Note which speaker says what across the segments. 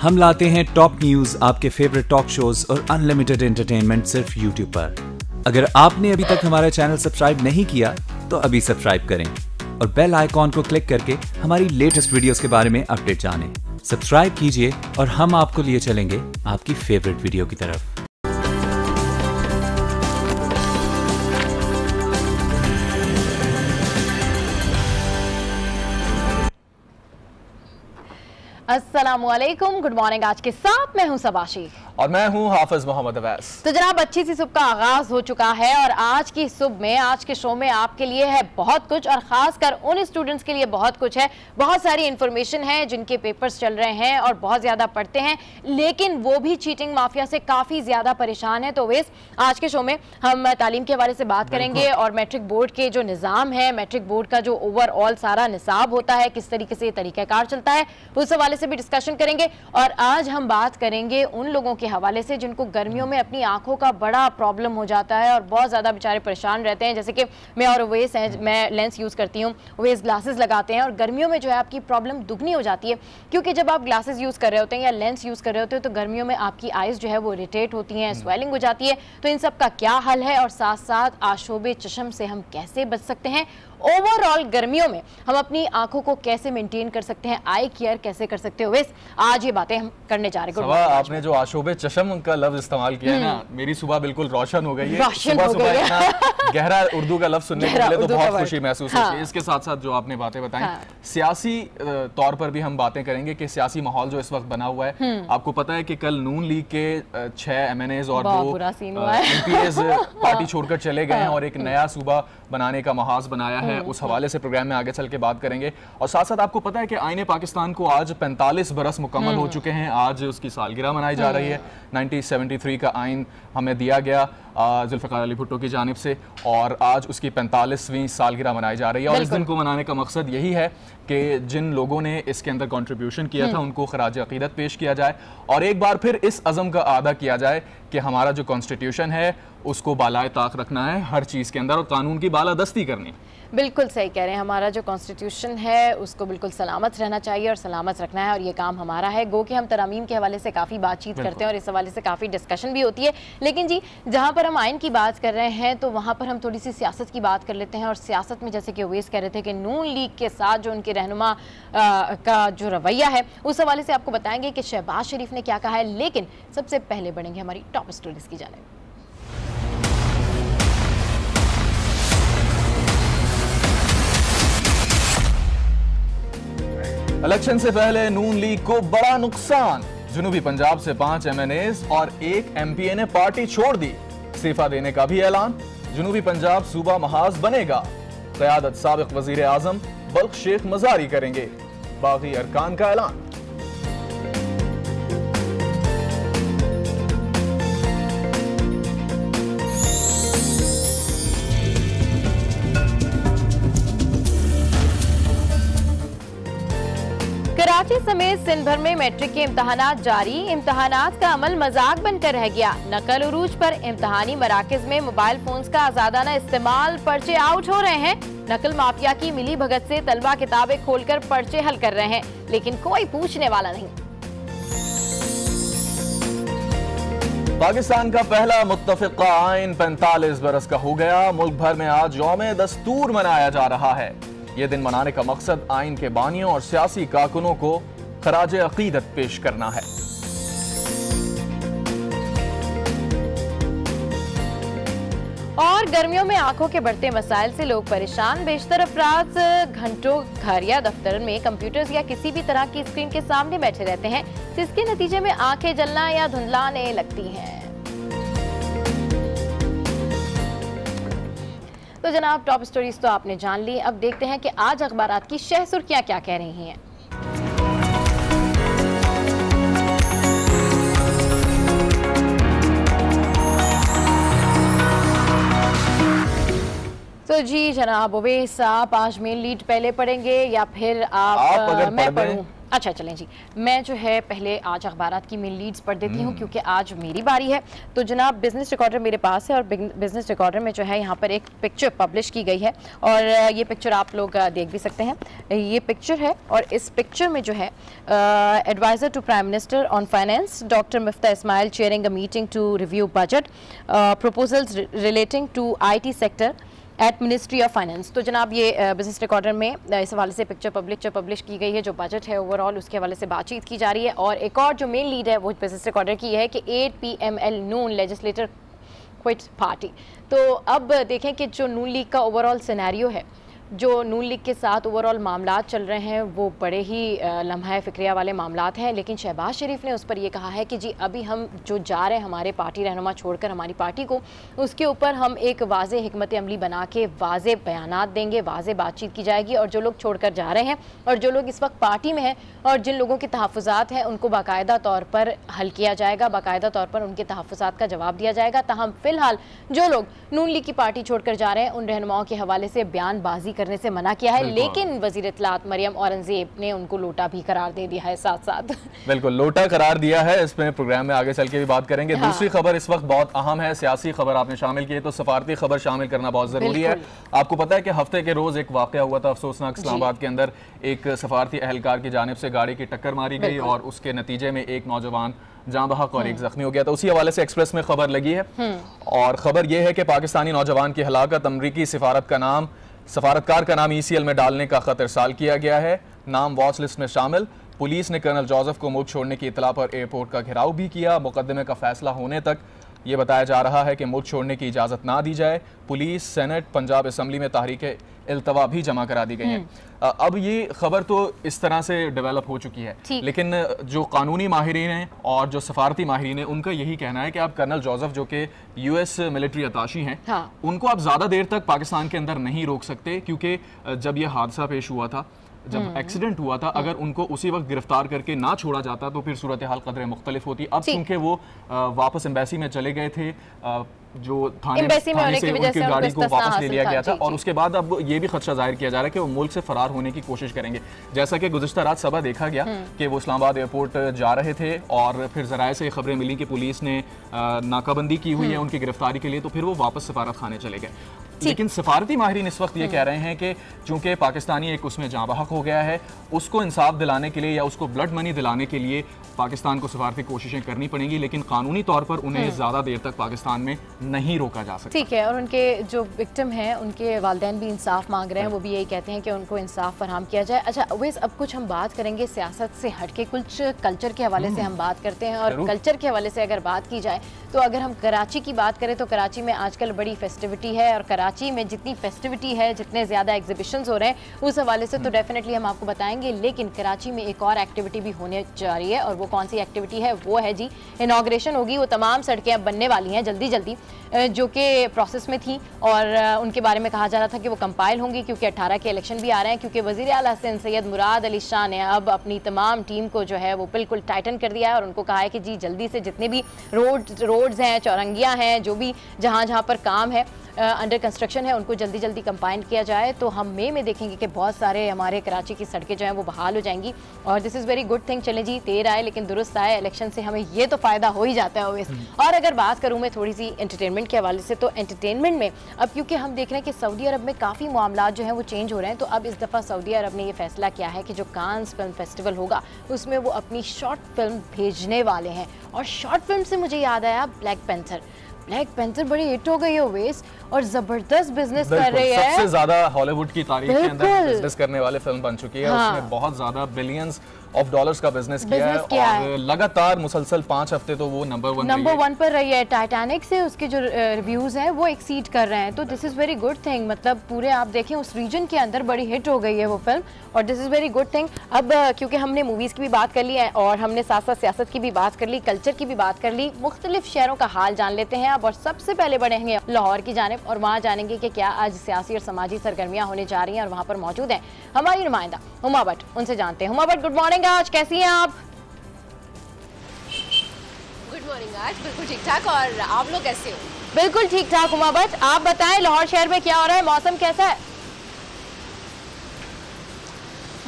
Speaker 1: हम लाते हैं top news, आपके फेवरेट टॉक शोज और अनलिमिटेड एंटरटेनमेंट सिर्फ यूट्यूब पर। अगर आपने अभी तक हमारा चैनल सब्सक्राइब नहीं किया तो अभी सब्सक्राइब करें और बेल आइकॉन को क्लिक करके हमारी लेटेस्ट वीडियोस के बारे में अपडेट जानें। सब्सक्राइब कीजिए और हम आपको लिए चलेंगे आपकी फेवरेट वीडियो की तरफ।
Speaker 2: अस्सलामुअलैकुम, गुड मॉर्निंग। आज के साथ मैं हूं सबाशी
Speaker 3: और मैं हूं हाफिज मोहम्मद अवैस।
Speaker 2: तो जनाब, अच्छी सी सुबह का आगाज हो चुका है और आज की सुबह में, आज के शो में आपके लिए है बहुत कुछ और खासकर उन स्टूडेंट्स के लिए बहुत कुछ है। बहुत सारी इंफॉर्मेशन है जिनके पेपर्स चल रहे हैं और बहुत ज्यादा पढ़ते हैं, लेकिन वो भी चीटिंग माफिया से काफी ज्यादा परेशान है। तो वेस आज के शो में हम तालीम के हवाले से बात करेंगे और मैट्रिक बोर्ड के जो निज़ाम है, मैट्रिक बोर्ड का जो ओवरऑल सारा निसाब होता है, किस तरीके से तरीक़ाकार चलता है, उस हवाले से भी डिस्कशन करेंगे। और आज हम बात करेंगे उन लोगों के हवाले से जिनको गर्मियों में अपनी आंखों का बड़ा प्रॉब्लम हो जाता है और बहुत ज्यादा बेचारे परेशान रहते हैं। जैसे कि मैं और ओवैस हैं, मैं लेंस यूज करती हूँ, ओवैस ग्लासेस लगाते हैं और गर्मियों में जो है आपकी प्रॉब्लम दुगनी हो जाती है, क्योंकि जब आप ग्लासेस यूज कर रहे होते हैं या लेंस यूज कर रहे होते हैं तो गर्मियों में आपकी आईज जो है वो इरिटेट होती हैं, स्वेलिंग हो जाती है। तो इन सब का क्या हल है और साथ साथ आशोबे चश्म से हम कैसे बच सकते हैं, ओवरऑल गर्मियों में हम अपनी आंखों को कैसे मेंटेन कर सकते हैं, आई केयर कैसे कर सकते हो, वेस आज ये बातें हम करने जा रहे हैं।
Speaker 3: आपने जो आशोबे चश्म का लफ्ज इस्तेमाल किया है ना, मेरी सुबह बिल्कुल रोशन हो गई है।
Speaker 2: सुबह
Speaker 3: इतना गहरा उर्दू का लफ्ज सुनने के लिए तो बहुत खुशी महसूस होती है। इसके साथ साथ जो आपने बातें बताई, सियासी तौर पर भी हम बातें करेंगे कि सियासी माहौल जो इस वक्त बना हुआ है। आपको पता है कि कल नून लीग के 6 MNAs और 2 MPs पार्टी छोड़कर चले गए हैं और एक नया सूबा बनाने का महाज बनाया है। उस हवाले से प्रोग्राम में आगे चल के बात करेंगे। और साथ साथ आपको पता है कि आईने पाकिस्तान को आज 45 बरस मुकम्मल हो चुके हैं। आज उसकी सालगिरह मनाई जा रही है। 1973 का आइन हमें दिया गया जुल्फ़िकार अली भुट्टो की जानिब से और आज उसकी 45वीं सालगिरह मनाई जा रही है। और इस दिन को मनाने का मकसद यही है कि जिन लोगों ने इसके अंदर कंट्रीब्यूशन किया था उनको खराज अकीदत पेश किया जाए और एक बार फिर इस अज़म का आदा किया जाए कि हमारा जो कॉन्स्टिट्यूशन है उसको बालाए ताक रखना है हर चीज़ के अंदर और कानून की बालादस्ती करनी।
Speaker 2: बिल्कुल सही कह रहे हैं, हमारा जो कॉन्स्टिट्यूशन है उसको बिल्कुल सलामत रहना चाहिए और सलामत रखना है और ये काम हमारा है। गो कि हम तरमीम के हवाले से काफ़ी बातचीत करते हैं और इस हवाले से काफ़ी डिस्कशन भी होती है, लेकिन जी जहाँ पर हम आइन की बात कर रहे हैं तो वहाँ पर हम थोड़ी सी सियासत की बात कर लेते हैं। और सियासत में जैसे कि ओवैस कह रहे थे कि नून लीग के साथ जो उनके रहनुमा का जो रवैया है उस हवाले से आपको बताएंगे कि शहबाज शरीफ ने क्या कहा है, लेकिन सबसे पहले बढ़ेंगे हमारी टॉप स्टोरीज की जानिब।
Speaker 3: इलेक्शन से पहले नून लीग को बड़ा नुकसान, जनूबी पंजाब से 5 MNAs और 1 MPA ने पार्टी छोड़ दी। इस्तीफा देने का भी ऐलान, जनूबी पंजाब सूबा महाज बनेगा। क़यादत साबिक वजीर आजम बल्ख शेख मजारी करेंगे। बाकी अरकान का ऐलान।
Speaker 2: कराची समेत सिंध भर में मैट्रिक के इम्तहानात जारी, इम्तहानात का अमल मजाक बनकर रह गया। नकल उरूज पर इम्तहानी मराकज में मोबाइल फोन्स का आजादाना इस्तेमाल, पर्चे आउट हो रहे हैं। नकल माफिया की मिली भगत से तलबा किताबें खोलकर पर्चे हल कर रहे हैं, लेकिन कोई पूछने वाला नहीं।
Speaker 3: पाकिस्तान का पहला मुत्तफ़िक़ा आइन 45 बरस का हो गया। मुल्क भर में आज यौम दस्तूर मनाया जा रहा है। यह दिन मनाने का मकसद आइन के बानियों और सियासी कारकुनों को खराज अकीदत पेश करना है।
Speaker 2: और गर्मियों में आंखों के बढ़ते मसाइल से लोग परेशान। बेशतर अफराद घंटों घर या दफ्तर में कंप्यूटर्स या किसी भी तरह की स्क्रीन के सामने बैठे रहते हैं, जिसके नतीजे में आंखें जलना या धुंधलाने लगती हैं। तो जनाब, टॉप स्टोरीज तो आपने जान ली। अब देखते हैं कि आज अखबारात की शह सुर्खियां क्या कह रही हैं। तो जी जनाब ओवैस, आप आज मेन लीड पहले पढ़ेंगे या फिर मैं पढ़ूं? अच्छा चलें जी, मैं जो है पहले आज अखबारात की मेन लीड्स पढ़ देती हूँ क्योंकि आज मेरी बारी है। तो जनाब बिजनेस रिकॉर्डर मेरे पास है और बिजनेस रिकॉर्डर में जो है यहाँ पर एक पिक्चर पब्लिश की गई है और ये पिक्चर आप लोग देख भी सकते हैं। ये पिक्चर है और इस पिक्चर में जो है adviser to prime minister on finance doctor Miftah Ismail chairing a meeting to review budget proposals relating to IT sector at ministry of finance. तो जनाब ये बिजनेस रिकॉर्डर में इस हवाले से पिक्चर पब्लिश की गई है, जो बजट है ओवरऑल उसके हवाले से बातचीत की जा रही है। और एक और जो मेन लीड है वो बिजनेस रिकॉर्डर की है कि 8 PML नून लेजिस्लेटर क्विट पार्टी। तो अब देखें कि जो नून लीग का ओवरऑल सिनेरियो है, जो नून लीग के साथ ओवरऑल मामलात चल रहे हैं वो बड़े ही लम्हा फिक्रिया वाले मामलात हैं, लेकिन शहबाज शरीफ ने उस पर यह कहा है कि जी अभी हम जो जा रहे हैं हमारे पार्टी रहनुमा छोड़कर हमारी पार्टी को, उसके ऊपर हम एक वाज़े हिकमत अमली बना के वाज़े बयानात देंगे, वाज़े बातचीत की जाएगी और जो लोग छोड़कर जा रहे हैं और जो लोग इस वक्त पार्टी में हैं और जिन लोगों के तहफ़्फ़ुज़ात हैं उनको बाकायदा तौर पर हल किया जाएगा, बाकायदा तौर पर उनके तहफ़्फ़ुज़ात का जवाब दिया जाएगा। ताहम फ़िलहाल जो लोग नून लीग की पार्टी छोड़कर जा रहे हैं उन रहनुमाओं के हवाले से बयानबाजी करने से मना किया है, लेकिन वज़ीर इत्तलात मरियम औरंगज़ेब ने उनको लोटा भी करार दे दिया है साथ साथ। बिल्कुल
Speaker 3: लोटा करार दिया है, इसमें प्रोग्राम में आगे चल के भी बात करेंगे। हाँ। दूसरी खबर इस वक्त बहुत अहम है, सियासी खबर आपने शामिल की है तो सफारती खबर शामिल करना बहुत जरूरी है। आपको पता है कि हफ्ते के रोज एक वाकया हुआ था अफसोसनाक, इस्लामाबाद के अंदर एक सफारती अहलकार की जानिब से गाड़ी की टक्कर मारी गई और उसके नतीजे में एक नौजवान जाँ बहक और एक जख्मी हो गया था। उसी हवाले से एक्सप्रेस में खबर लगी है और खबर यह है कि पाकिस्तानी नौजवान की हलाकत, अमरीकी सफारतकार का नाम ECL में डालने का खत इरसाल किया गया है, नाम वॉच लिस्ट में शामिल। पुलिस ने कर्नल जोसेफ को मुल्क छोड़ने की इतला पर एयरपोर्ट का घेराव भी किया। मुकदमे का फैसला होने तक ये बताया जा रहा है कि मुल्क छोड़ने की इजाज़त ना दी जाए। पुलिस, सेनेट, पंजाब असम्बली में तहरीक इल्तवा भी जमा करा दी गई हैं। अब ये खबर तो इस तरह से डेवलप हो चुकी है, लेकिन जो कानूनी माहिरीन हैं और जो सफारती माहिरीन हैं उनका यही कहना है कि आप कर्नल जोसेफ जो कि US मिलिट्री अताशी हैं, हाँ। उनको आप ज़्यादा देर तक पाकिस्तान के अंदर नहीं रोक सकते, क्योंकि जब ये हादसा पेश हुआ था, जब एक्सीडेंट हुआ था, अगर उनको उसी वक्त गिरफ्तार करके ना छोड़ा जाता तो फिर सूरत हाल कदरे मुख्तलिफ होती। अब क्योंकि वो वापस एम्बेसी में चले गए थे, जो थाने से उनकी गाड़ी को वापस ले लिया गया था और उसके बाद अब ये भी खदशा जाहिर किया जा रहा है कि वो मुल्क से फरार होने की कोशिश करेंगे। जैसा कि गुज़िश्ता रात सुबह देखा गया कि वो इस्लामाबाद एयरपोर्ट जा रहे थे और फिर ज़राए से खबरें मिली कि पुलिस ने नाकाबंदी की हुई है उनकी गिरफ्तारी के लिए, तो फिर वो वापस सफारत खाने चले गए। लेकिन सफारती माहिरीन इस वक्त ये कह रहे हैं कि चूंकि पाकिस्तानी एक उसमें जाँ बहक हो गया है, उसको इंसाफ दिलाने के लिए या उसको ब्लड मनी दिलाने के लिए पाकिस्तान को सफारती कोशिशें करनी पड़ेंगी, लेकिन कानूनी तौर पर उन्हें ज़्यादा देर तक पाकिस्तान में नहीं रोका जा सकता।
Speaker 2: ठीक है, और उनके जो विक्टिम हैं उनके वालिदैन भी इंसाफ मांग रहे हैं, वो भी यही कहते हैं कि उनको इंसाफ फराहम किया जाए। अच्छा वैसे अब कुछ हम बात करेंगे सियासत से हटके, कुछ कल्चर के हवाले से हम बात करते हैं। और कल्चर के हवाले से अगर बात की जाए तो अगर हम कराची की बात करें तो कराची में आजकल बड़ी फेस्टिविटी है और कराची में जितनी फेस्टिविटी है, जितने ज़्यादा एग्जीबिशंस हो रहे हैं उस हवाले से तो डेफिनेटली हम आपको बताएंगे। लेकिन कराची में एक और एक्टिविटी भी होने जा रही है और वो कौन सी एक्टिविटी है, वो है जी इनॉग्रेशन होगी। वो तमाम सड़कें अब बनने वाली हैं जल्दी जल्दी, जो कि प्रोसेस में थी और उनके बारे में कहा जा रहा था कि वो कंपाइल होंगी क्योंकि 18 के इलेक्शन भी आ रहे हैं। क्योंकि वज़ीर आला हसन सैयद मुराद अली शाह ने अब अपनी तमाम टीम को जो है वो बिल्कुल टाइटन कर दिया है और उनको कहा है कि जी जल्दी से जितने भी रोड्स हैं, चौरंगियाँ हैं, जो भी जहाँ पर काम है अंडर कंस्ट्रक्शन है, उनको जल्दी जल्दी कंपाइन किया जाए। तो हम मई में देखेंगे कि बहुत सारे हमारे कराची की सड़कें जो हैं वो बहाल हो जाएंगी और this is very good thing. चले जी देर आए लेकिन दुरुस्त आए, इलेक्शन से हमें ये तो फ़ायदा हो ही जाता है ओवेस। और अगर बात करूँ मैं थोड़ी सी एंटरटेनमेंट के हवाले से, तो एंटरटेनमेंट में अब क्योंकि हम देख रहे हैं कि सऊदी अरब में काफ़ी मामलात जो हैं वो चेंज हो रहे हैं, तो अब इस दफ़ा सऊदी अरब ने ये फैसला किया है कि जो कांस फिल्म फेस्टिवल होगा उसमें वो अपनी शॉर्ट फिल्म भेजने वाले हैं। और शॉर्ट फिल्म से मुझे याद आया ब्लैक पैंथर बड़ी हिट हो गई है ओवेस और जबरदस्त बिजनेस कर रही है।
Speaker 3: सबसे ज्यादा हॉलीवुड की तारीख के अंदर बिजनेस करने वाले फिल्म बन चुकी है। हाँ। उसने बहुत ज्यादा बिलियंस ऑफ डॉलर्स का बिजनेस किया है और लगातार मुसलसल 5 हफ्ते तो वो नंबर वन
Speaker 2: पर रही है। टाइटैनिक से उसके जो रिव्यूज हैं वो एक्सीड कर रहे हैं, तो this is very good thing. मतलब पूरे आप देखें उस रीजन के अंदर बड़ी हिट हो गई है वो फिल्म और this is very good thing. अब क्योंकि हमने मूवीज की भी बात कर ली है और हमने साथ साथ सियासत की भी बात कर ली, कल्चर की भी बात कर ली, मुख्तलिफ शहरों का हाल जान लेते हैं अब। और सबसे पहले बढ़ेंगे लाहौर की जानिब और वहाँ जानेंगे कि क्या आज सियासी और समाजी सरगर्मियाँ होने जा रही हैं और वहाँ पर मौजूद हैं हमारी नुमाइंदा हुमा भट्ट, उनसे जानते हैं। हुमा भट्ट गुड मॉर्निंग, आज कैसी हैं आप?
Speaker 4: गुड मॉर्निंग, आज बिल्कुल ठीक ठाक। और आप लोग कैसे हो?
Speaker 2: बिल्कुल ठीक ठाक हुमा भट्ट, आप बताएं लाहौर शहर में क्या हो रहा है, मौसम कैसा है?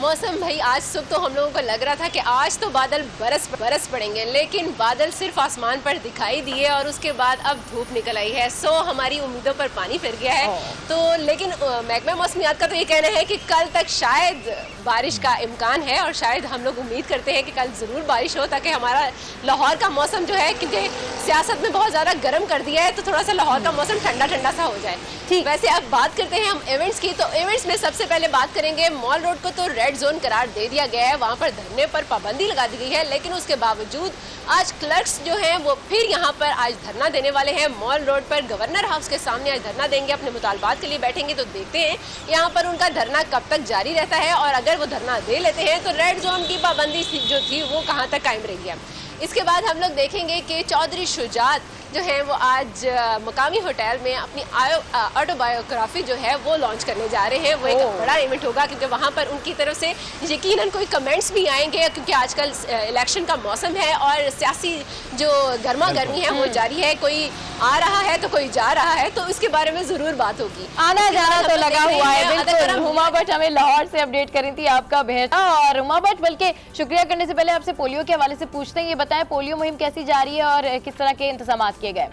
Speaker 4: मौसम भाई आज सुबह तो हम लोगों को लग रहा था कि आज तो बादल बरस पड़ेंगे, लेकिन बादल सिर्फ आसमान पर दिखाई दिए और उसके बाद अब धूप निकल आई है। सो हमारी उम्मीदों पर पानी फिर गया है। तो लेकिन महकमा मौसमियात का तो ये कहना है कि कल तक शायद बारिश का इम्कान है और शायद हम लोग उम्मीद करते हैं कि कल ज़रूर बारिश हो, ताकि हमारा लाहौर का मौसम जो है, क्योंकि सियासत में बहुत ज़्यादा गर्म कर दिया है, तो थोड़ा सा लाहौर का मौसम ठंडा ठंडा सा हो जाए। ठीक, वैसे अब बात करते हैं हम इवेंट्स की। तो इवेंट्स में सबसे पहले बात करेंगे, मॉल रोड को तो रेड जोन करार दे दिया गया है, वहाँ पर धरने पर पाबंदी लगा दी गई है, लेकिन उसके बावजूद आज क्लर्क्स जो हैं वो फिर यहाँ पर आज धरना देने वाले हैं। मॉल रोड पर गवर्नर हाउस के सामने आज धरना देंगे, अपने मुतालबात के लिए बैठेंगे। तो देखते हैं यहाँ पर उनका धरना कब तक जारी रहता है, और अगर वो धरना दे लेते हैं तो रेड जोन की पाबंदी जो थी वो कहाँ तक कायम रहेगी। इसके बाद हम लोग देखेंगे कि चौधरी शुजात जो है वो आज मकामी होटल में अपनी ऑटोबायोग्राफी जो है वो लॉन्च करने जा रहे हैं। वो एक बड़ा इवेंट होगा, क्योंकि वहाँ पर उनकी तरफ से यकीनन कोई कमेंट्स भी आएंगे, क्योंकि आजकल इलेक्शन का मौसम है और सियासी जो गर्मा गर्मी है वो जारी है। कोई आ रहा है तो कोई जा रहा है, तो इसके बारे में ज़रूर बात होगी।
Speaker 2: आना जाना तो लगा हुआ है। बिल्कुल, हुमा भट्ट हमें लाहौर से अपडेट करी थी आपका बेहतर। और हुमा भट्ट, बल्कि शुक्रिया करने से पहले आपसे पोलियो के हवाले से पूछते हैं, ये बताएं पोलियो मुहिम कैसी जा रही है और किस तरह के इंतजाम किए गए?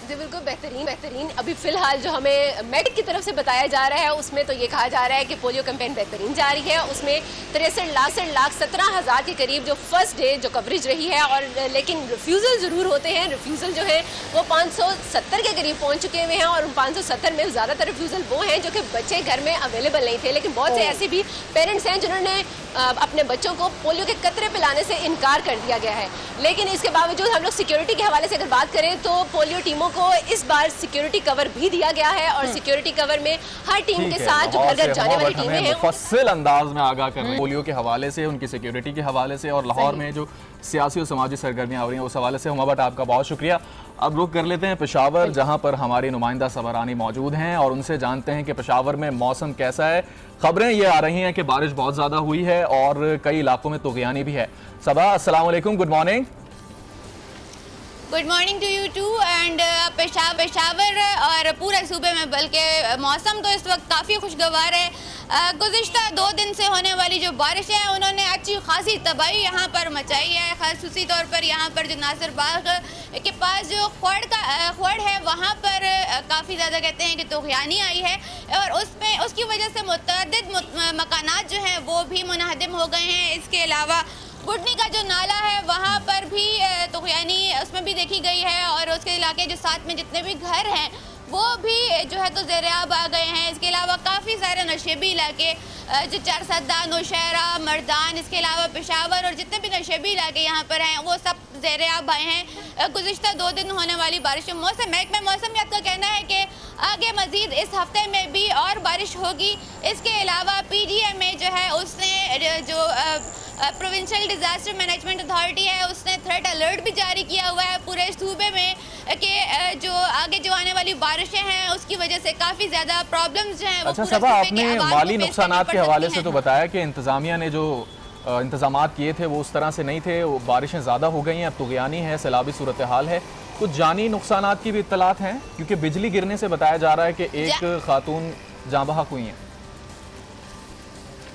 Speaker 4: जी बिल्कुल बेहतरीन। अभी फिलहाल जो हमें मेडिक की तरफ से बताया जा रहा है उसमें तो ये कहा जा रहा है कि पोलियो कैंपेन बेहतरीन जारी है। उसमें 63,17,000 के करीब जो फर्स्ट डे जो कवरेज रही है, और लेकिन रिफ्यूज़ल ज़रूर होते हैं। रिफ्यूज़ल जो है वो 570 के करीब पहुंच चुके हुए हैं, और उन 570 में ज़्यादातर रिफ्यूज़ल वो हैं जो कि बच्चे घर में अवेलेबल नहीं थे, लेकिन बहुत से ऐसे भी पेरेंट्स हैं जिन्होंने अपने बच्चों को पोलियो के कतरे पिलाने से इनकार कर दिया गया है। लेकिन इसके बावजूद हम लोग सिक्योरिटी के हवाले से अगर बात करें तो पोलियो टीमों को इस बार सिक्योरिटी कवर भी दिया गया है, और सिक्योरिटी कवर में हर टीम के साथ जो घर घर जाने वाली टीमें हैं
Speaker 3: मुफस्सिल अंदाज में आगाह कर रहे हैं पोलियो के हवाले से, उनकी सिक्योरिटी के हवाले से, और लाहौर में जो सियासी और समाजी सरगर्मियां हो रही हैं उस हवाले से। हुमा भट्ट, आपका बहुत शुक्रिया। अब रुक कर लेते हैं पेशावर, जहां पर हमारी नुमाइंदा सबरानी मौजूद हैं, और उनसे जानते हैं कि पेशावर में मौसम कैसा है। खबरें ये आ रही हैं कि बारिश बहुत ज़्यादा हुई है और कई इलाकों में तुग़यानी भी है। सबा, अस्सलाम वालेकुम, good morning.
Speaker 5: Good morning to you too and Peshawar और पूरे सूबे में बल्कि मौसम तो इस वक्त काफ़ी खुशगवार है। गुज़िश्ता 2 दिन से होने वाली जो बारिशें हैं उन्होंने अच्छी खासी तबाही यहाँ पर मचाई है। खासूसी तौर पर यहाँ पर जो नासिर बाग के पास जो खवड़ है वहाँ पर काफ़ी ज़्यादा कहते हैं कि तुग़यानी आई है, और उसमें उसकी वजह से मुतअद्दिद मकानात जो हैं वो भी मुनहदिम हो गए हैं। इसके अलावा गुडनी का जो नाला है वहाँ पर भी तुग़यानी उसमें भी देखी गई है, और उसके इलाके जो साथ में जितने भी घर हैं वो भी जो है तो ज़ेर-ए-आब आ गए हैं। इसके अलावा काफ़ी सारे नशेबी इलाके जो चारसद्दा, नौशहरा, मर्दान, इसके अलावा पेशावर और जितने भी नशेबी इलाके यहाँ पर हैं वो सब ज़ेर-ए-आब आए हैं गुज़िश्ता 2 दिन होने वाली बारिश में। महकमा मौसमियात का कहना है कि आगे मज़ीद इस हफ्ते में भी और बारिश होगी। इसके अलावा PGMA जो है उसने जो प्रोविंशियल डिज़ास्टर मैनेजमेंट अथॉरिटी है उसने थ्रेट अलर्ट भी जारी किया हुआ है पूरे सूबे में कि जो आगे जो आने वाली बारिशें हैं उसकी वजह से काफ़ी ज़्यादा प्रॉब्लम्स जो हैं।
Speaker 3: अच्छा सबा, आपने माली नुकसानात के हवाले से तो बताया कि इंतज़ामिया ने जो इंतज़ामात किए थे वो उस तरह से नहीं थे, वो बारिशें ज़्यादा हो गई हैं, अब तुग़यानी है, सैलाबी सूरत हाल है। कुछ जानी नुकसानात की भी इत्तलात हैं, क्योंकि बिजली गिरने से बताया जा रहा है कि एक खातून जाँ बहक हुई हैं।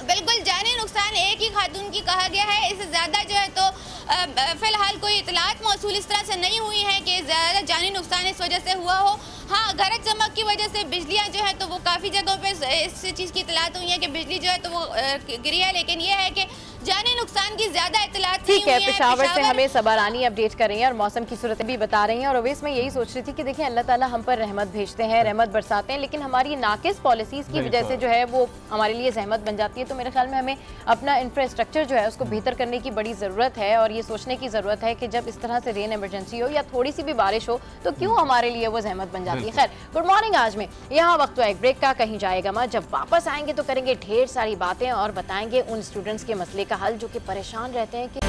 Speaker 5: बिल्कुल, जानी नुकसान एक ही खातून की कहा गया है। इससे ज़्यादा जो है तो फ़िलहाल कोई इतलात मौसूल इस तरह से नहीं हुई हैं कि ज़्यादा जानी नुकसान इस वजह से हुआ हो। हाँ, गरज चमक की वजह से बिजलियाँ जो है तो वो काफ़ी जगहों पे इस चीज़ की इतलात हुई है कि बिजली जो है तो वो गिरी है, लेकिन ये है कि जानी नुकसान की ज्यादा इतलात
Speaker 2: ठीक है। पेशावर से हमें सबरानी अपडेट कर रही हैं और मौसम की सूरत भी बता रही हैं। और ओवैस में यही सोच रही थी कि देखिए अल्लाह ताला हम पर रहमत भेजते हैं, रहमत बरसाते हैं, लेकिन हमारी नाकिस पॉलिसीज की वजह से जो है वो हमारे लिए जहमत बन जाती है। तो मेरे ख्याल में हमें अपना इंफ्रास्ट्रक्चर जो है उसको बेहतर करने की बड़ी ज़रूरत है, और ये सोचने की ज़रूरत है कि जब इस तरह से रेन इमरजेंसी हो या थोड़ी सी भी बारिश हो तो क्यों हमारे लिए वो जहमत बन जाती है। खैर, गुड मॉर्निंग। आज में यहाँ वक्त तो एक ब्रेक का, कहीं जाएगा मत। जब वापस आएंगे तो करेंगे ढेर सारी बातें और बताएंगे उन स्टूडेंट्स के मसले का हल जो कि परेशान रहते हैं कि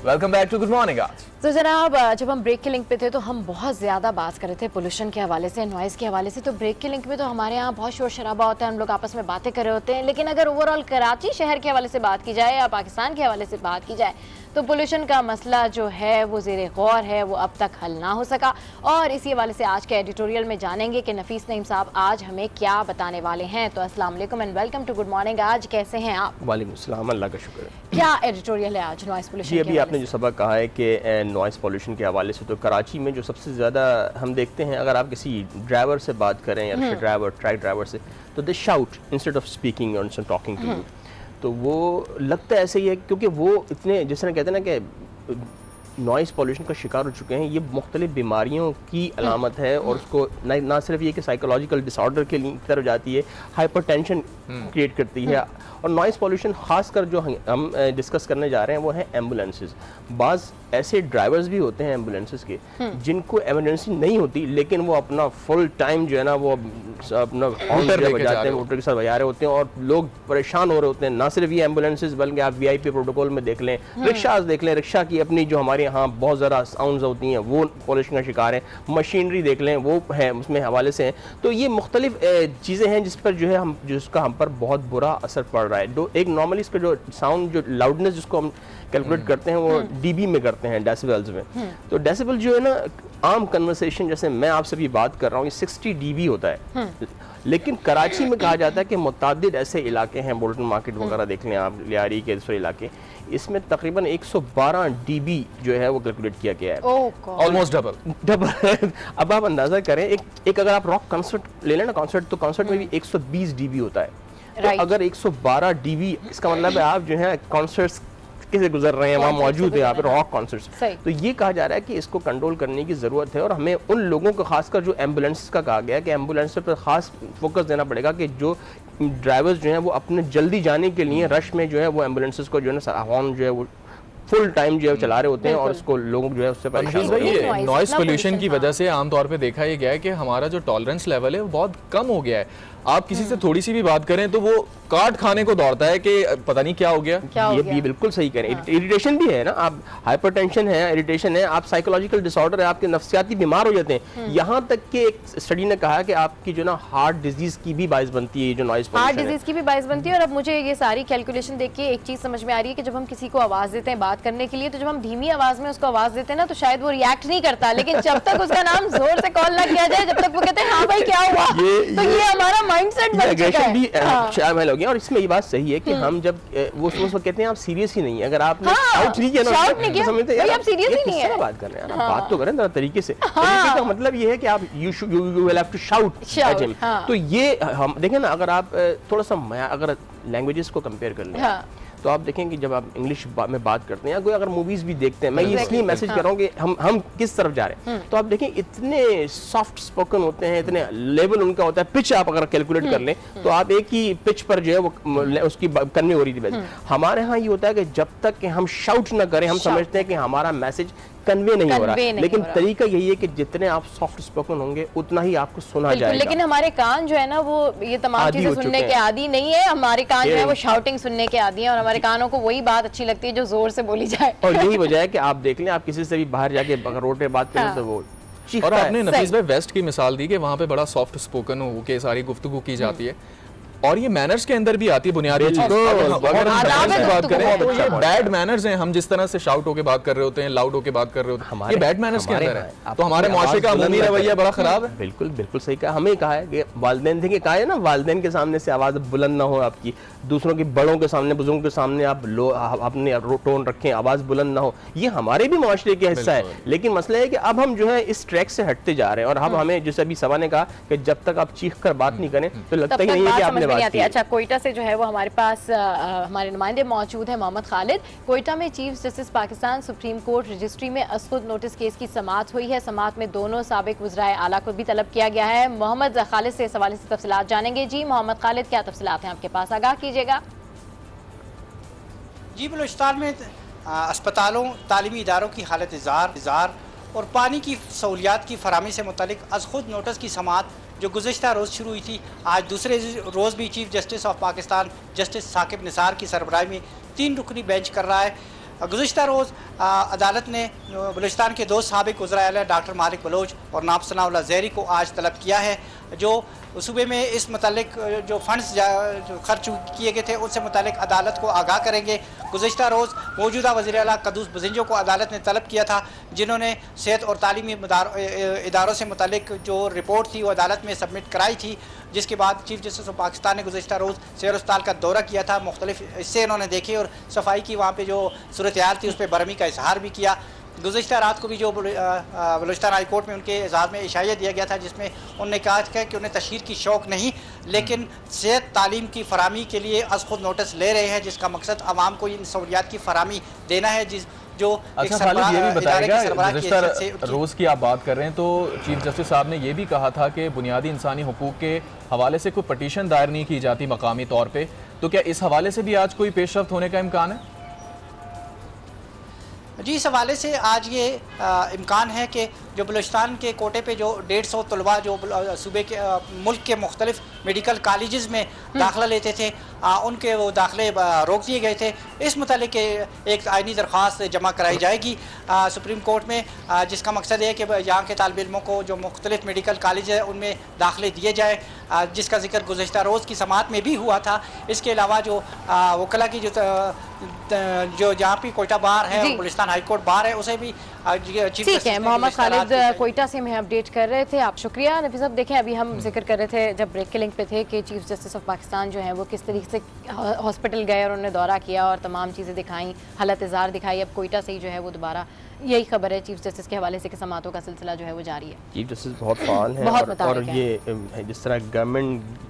Speaker 3: welcome back to good morning. आज
Speaker 2: तो जनाब, जब हम ब्रेक के लिंक पे थे तो हम बहुत ज़्यादा बात कर रहे थे पोल्यूशन के हवाले से, नॉइज़ के हवाले से। तो ब्रेक के लिंक में तो हमारे यहाँ बहुत शोर शराबा होता है, हम लोग आपस में बातें कर रहे होते हैं, लेकिन अगर ओवरऑल कराची शहर के हवाले से बात की जाए या पाकिस्तान के हवाले से बात की जाए तो पोल्यूशन का मसला जो है वो ज़ेरे गौर है, वो अब तक हल ना हो सका। और इसी हवाले से आज के एडिटोरियल में जानेंगे कि नफीस नईम साहब आज हमें क्या बताने वाले हैं। तो अस्सलाम वालेकुम and welcome to good morning. आज कैसे हैं आप?
Speaker 6: वालेकुम अस्सलाम, अल्लाह का शुक्र है।
Speaker 2: क्या एडिटोरियल है आज नॉइस पोल्यूशन?
Speaker 6: जी, अभी आपने जो सबक कहा है कि नॉइस पोल्यूशन के हवाले से, तो कराची में जो सबसे ज़्यादा हम देखते हैं, अगर आप किसी ड्राइवर से बात करें या ड्राइवर, ट्रक ड्राइवर से, तो दे शाउट इंस्टेड ऑफ स्पीकिंग और इंस्टेड टॉकिंग टू यू। तो वो लगता है ऐसे ही है क्योंकि वो इतने, जिस तरह कहते हैं ना कि नॉइस पोल्यूशन का शिकार हो चुके हैं। ये मुख्तलिफ बीमारियों की अलामत है और उसको ना सिर्फ ये कि साइकोलॉजिकल डिसऑर्डर के लिए तरफ जाती है, हाइपरटेंशन क्रिएट करती है। और नॉइस पोल्यूशन खासकर जो हम डिस्कस करने जा रहे हैं वो है एम्बुलेंसेस। बाज़ ऐसे ड्राइवर्स भी होते हैं एम्बुलेंसेस के जिनको इमरजेंसी नहीं होती, लेकिन वो अपना फुल टाइम जो है ना वो अपना बजाते हैं, मोटर के साथ बजा रहे होते हैं और लोग परेशान हो रहे होते हैं। ना सिर्फ ये एम्बुलेंसेस बल्कि आप VIP प्रोटोकॉल में देख लें, रिक्शाज देख लें, रिक्शा की अपनी जो हमारे यहाँ बहुत ज़्यादा साउंड्स होती हैं वो पोल्यूशन का शिकार है। मशीनरी देख लें, वो है उसमें हवाले से हैं। तो ये मुख्तलिफ चीज़ें हैं जिस पर जो है हम जिसका हम पर बहुत बुरा असर पड़ रहा है। एक नॉर्मली इसका जो साउंड, जो लाउडनेस जिसको हम कैलकुलेट करते हैं वो dB में करते हैं, डेसिबल्स में। तो डेसिबल जो है ना, आम कन्वर्सेशन जैसे मैं आपसे भी बात कर रहा हूँ, ये 60 dB होता है। लेकिन कराची में कहा जाता है कि मुतादिद ऐसे इलाके हैं, बोल्टन मार्केट वगैरह देख लें आप, लियारी के दूसरे इलाके, इसमें तकरीबन 112 dB जो है वो कैलकुलेट किया गया है।
Speaker 3: Almost double.
Speaker 6: अब आप अंदाजा करें, एक अगर आप रॉक कॉन्सर्ट ले लें ना, कॉन्सर्ट में भी 120 dB होता है। तो अगर 112 dB, इसका मतलब है आप जो है कॉन्सर्ट्स से गुजर रहे हैं, वहाँ मौजूद है, यहाँ पे रॉक कॉन्सर्ट्स। तो ये कहा जा रहा है कि इसको कंट्रोल करने की ज़रूरत है और हमें उन लोगों को, खासकर जो एम्बुलेंस का कहा गया है कि एम्बुलेंस पर खास फोकस देना पड़ेगा कि जो ड्राइवर्स जो हैं वो अपने जल्दी जाने के लिए रश में जो है वो एम्बुलेंसेस को जो है हॉर्न जो है वो फुल टाइम जो है चला रहे होते हैं और उसको लोग जो है उससे परेशान होते हैं।
Speaker 3: नॉइस पोल्यूशन की वजह से आमतौर पे देखा ये गया है कि हमारा जो टॉलरेंस लेवल है वो बहुत कम हो गया है। आप किसी से थोड़ी सी भी बात करें तो वो काट खाने को दौड़ता है कि पता नहीं क्या हो गया।
Speaker 6: ये बिल्कुल सही कह रहे हैं। इरिटेशन भी है ना, आप हाइपरटेंशन है, इरिटेशन है, आप साइकोलॉजिकल डिसऑर्डर है, आपके नफ्सियाती बीमार हो जाते हैं। यहाँ तक कि एक स्टडी ने कहा कि आपकी जो ना हार्ट डिजीज की भी बाइस बनती है, जो नॉइस पोल्यूशन,
Speaker 2: हार्ट डिजीज की भी बाइस बनती है। और अब मुझे ये सारी कैलकुलेशन देख के एक चीज समझ में आ रही है कि जब हम किसी को आवाज देते हैं बात करने के लिए, तो जब हम धीमी आवाज में उसको आवाज देते हैं ना, तो शायद वो रिएक्ट नहीं करता, लेकिन जब तक उसका नाम जोर से कॉल ना किया जाए, जब तक वो कहते हैं हाँ भाई क्या हुआ, तो ये हमारा माइंडसेट बन चुका है।
Speaker 6: भी शामिल हो गया। और इसमें ये बात सही है कि हम जब वो उस वक्त कहते हैं आप सीरियस ही नहीं है, अगर आपने शाउट नहीं किया ना, तो समझते हैं आप सीरियस ही नहीं है, बात कर रहे हैं, बात तो करें तरीके से। तरीके का मतलब ये है कि आप you will have to shout at him. तो ये हम देखें ना, अगर आप थोड़ा सा अगर लैंग्वेजेस को कंपेयर कर लें तो आप देखेंगे जब आप इंग्लिश में बात करते हैं या कोई अगर मूवीज भी देखते हैं, मैं इसलिए मैसेज कर रहा हूँ कि हम किस तरफ जा रहे हैं। तो आप देखें इतने सॉफ्ट स्पोकन होते हैं, इतने लेवल उनका होता है, पिच आप अगर कैलकुलेट कर लें तो आप एक ही पिच पर जो है वो उसकी कन्वे हो रही थी। हमारे यहाँ ये होता है कि जब तक कि हम शाउट ना करें, हम समझते हैं कि हमारा मैसेज कन्वे नहीं हो रहा, लेकिन तरीका यही है कि जितने आप सॉफ्ट स्पोकन होंगे उतना ही आपको सुना जाएगा।
Speaker 2: लेकिन हमारे कान जो है ना वो ये तमाम चीजें सुनने के आदी नहीं है। हमारे कान जो है वो शाउटिंग सुनने के आदी है और हमारे कानों को वही बात अच्छी लगती है जो जोर से बोली जाए।
Speaker 6: और यही वजह है कि आप देख लें, आप किसी से भी बाहर जाके रोड पे बात करें तो वो
Speaker 3: और आपने नफीस भाई वेस्ट की मिसाल दी कि वहाँ पे बड़ा सॉफ्ट स्पोकन हो के सारी गुफ्तगू की जाती है और ये मैनर्स के अंदर भी आती है बुनियादी चीज। अगर हम मैनर्स की बात करें तो ये बैड मैनर्स हैं। हम जिस तरह से शाउट होके बात कर रहे होते हैं, लाउड होके बात कर रहे होते हैं, ये बैड मैनर्स के अंदर है। तो हमारे मुआशरे का अमूमी रवैया बड़ा खराब है।
Speaker 6: बिल्कुल बिल्कुल सही कहा। हमें कहा है कि वालिदैन थे, कहा है ना, वालिदैन के सामने से आवाज बुलंद ना हो आपकी, दूसरों के बड़ों के सामने, बुजुर्गों के सामने आप अपने टोन रखें, आवाज बुलंद ना हो। ये हमारे भी मुआशरे का हिस्सा है। लेकिन मसला है कि अब हम जो है इस ट्रैक से हटते जा रहे हैं और अब हमें, जैसे अभी सवा ने कहा कि जब तक आप चीख कर बात नहीं करें तो लगता ही नहीं है कि आपने बात की।
Speaker 2: अच्छा, कोयटा से जो है वो हमारे पास हमारे नुमाइंदे मौजूद हैं, मोहम्मद खालिद। कोयटा में chief justice Pakistan supreme court registry में असखुद नोटिस केस की समाअत हुई है। समाअत में दोनों साबिक वज़राए आला को भी तलब किया गया है। मोहम्मद खालिद से इस हवाले से तफसीलात जानेंगे। जी मोहम्मद खालिद, क्या तफसीलात हैं आपके पास, आगाह कीजिएगा।
Speaker 7: जी, बलूचिस्तान में अस्पतालों, तालीमी इदारों की हालत इज़ार और पानी की सहूलियात की फराहमी से मुतल्लिक असखुद नोटिस की समाअत जो गुज़िश्ता रोज़ शुरू हुई थी, आज दूसरे रोज़ भी chief justice of Pakistan justice Saqib Nisar की सरबराही में 3 रुकनी बेंच कर रहा है। गुज़िश्ता रोज़ अदालत ने बलूचिस्तान के 2 साबिक़ वज़ीर-ए-आला डॉक्टर मालिक बलोच और नाब सनाउल्लाह ज़हरी को आज तलब किया है, जो सूबे में इस मतलब जो फंड्स खर्च किए गए थे उससे मतलब अदालत को आगाह करेंगे। गुज़िश्ता रोज़ मौजूदा वज़ीर-ए-आला क़दूस बज़िंजो को अदालत ने तलब किया था, जिन्होंने सेहत और तालीमी इदारों से मतलब जो रिपोर्ट थी वो अदालत में सबमिट कराई थी, जिसके बाद चीफ जस्टिस ऑफ पाकिस्तान ने गुज़िश्ता रोज़ सैर अस्पताल का दौरा किया था। मुख्तलिफ हिस्से इन्होंने देखे और सफाई की वहाँ पर जो सूरत हाल थी उस पर बरहमी का इजहार भी किया। गुज़िश्ता रात को भी जो बलूचिस्तान हाई कोर्ट में उनके एजाज़ में इशारा दिया गया था, जिसमें उन्होंने कहा था कि उन्हें तशहीर की शौक़ नहीं, लेकिन सेहत तालीम की फरामी के लिए अज़ खुद नोटिस ले रहे हैं, जिसका मकसद आवाम को इन सहूलियात की फरामी देना है। जो
Speaker 3: अच्छा खालिद ये भी बताएगा, गुज़िश्ता रोज़ की आप बात कर रहे हैं तो चीफ जस्टिस साहब ने ये भी कहा था कि बुनियादी इंसानी हुकूक के हवाले से कोई पटिशन दायर नहीं की जाती मकामी तौर पर, तो क्या इस हवाले से भी आज कोई पेशरफ्त होने का इम्कान है?
Speaker 7: जी, इस हवाले से आज ये इम्कान है कि जो बलूचिस्तान के कोटे पे जो 150 तलबा जो सूबे के मुल्क के मुख्तलिफ मेडिकल कॉलेजेस में दाखिला लेते थे, उनके वो दाखिले रोक दिए गए थे। इस मुतालिक एक आइनी दरख्वास्त जमा कराई जाएगी सुप्रीम कोर्ट में, जिसका मकसद है कि यहाँ के तालिब इल्मों को जो मुख्तलिफ मेडिकल कॉलेज है उनमें दाखिले दिए जाए, जिसका जिक्र गुज़िश्ता रोज़ की समाअत में भी हुआ था। इसके अलावा जो वकला की जो जहाँ भी कोयटा बार है और बलूचिस्तान हाई कोर्ट बार है, उसे भी
Speaker 2: ठीक है। मोहम्मद खालिद कोयटा से हमें अपडेट कर रहे थे, आप शुक्रिया। नफीस साहब देखें, अभी हम जिक्र कर रहे थे जब ब्रेक के लिंक पे थे कि चीफ जस्टिस ऑफ पाकिस्तान जो है वो किस तरीके से हॉस्पिटल गए और उन्होंने दौरा किया और तमाम चीज़ें दिखाई, हालत इज़हार दिखाई। अब कोयटा से ही जो है वो दोबारा यही खबर है चीफ जस्टिस के हवाले से कि समातों का सिलसिला जो है वो जारी है।
Speaker 6: चीफ जस्टिस बहुत फाल है और ये जिस तरह गवर्नमेंट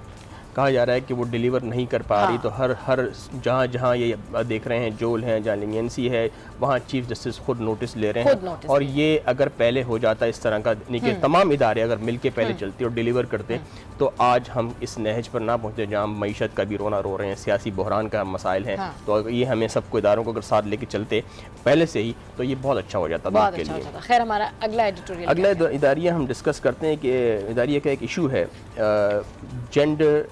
Speaker 6: कहा जा रहा है कि वो डिलीवर नहीं कर पा रही, तो हर जहाँ जहाँ ये देख रहे हैं जोल हैं, जहाँ लिंगेंसी है, वहाँ चीफ जस्टिस खुद नोटिस ले रहे हैं। और ये अगर पहले हो जाता इस तरह का, कि तमाम इदारे अगर मिल के पहले चलते और डिलीवर करते, तो आज हम इस नहज पर ना पहुँचते जहाँ मईशत का भी रोना रो रहे हैं, सियासी बहरान का मसाइल है। तो ये हमें सबको इदारों को अगर साथ लेके चलते पहले से ही, तो ये बहुत अच्छा हो जाता बात के लिए।
Speaker 2: खैर, हमारा अगला एडिटोरियल,
Speaker 6: अगला इदारिया हम डिस्कस करते हैं कि इदारिया का एक इशू है जेंडर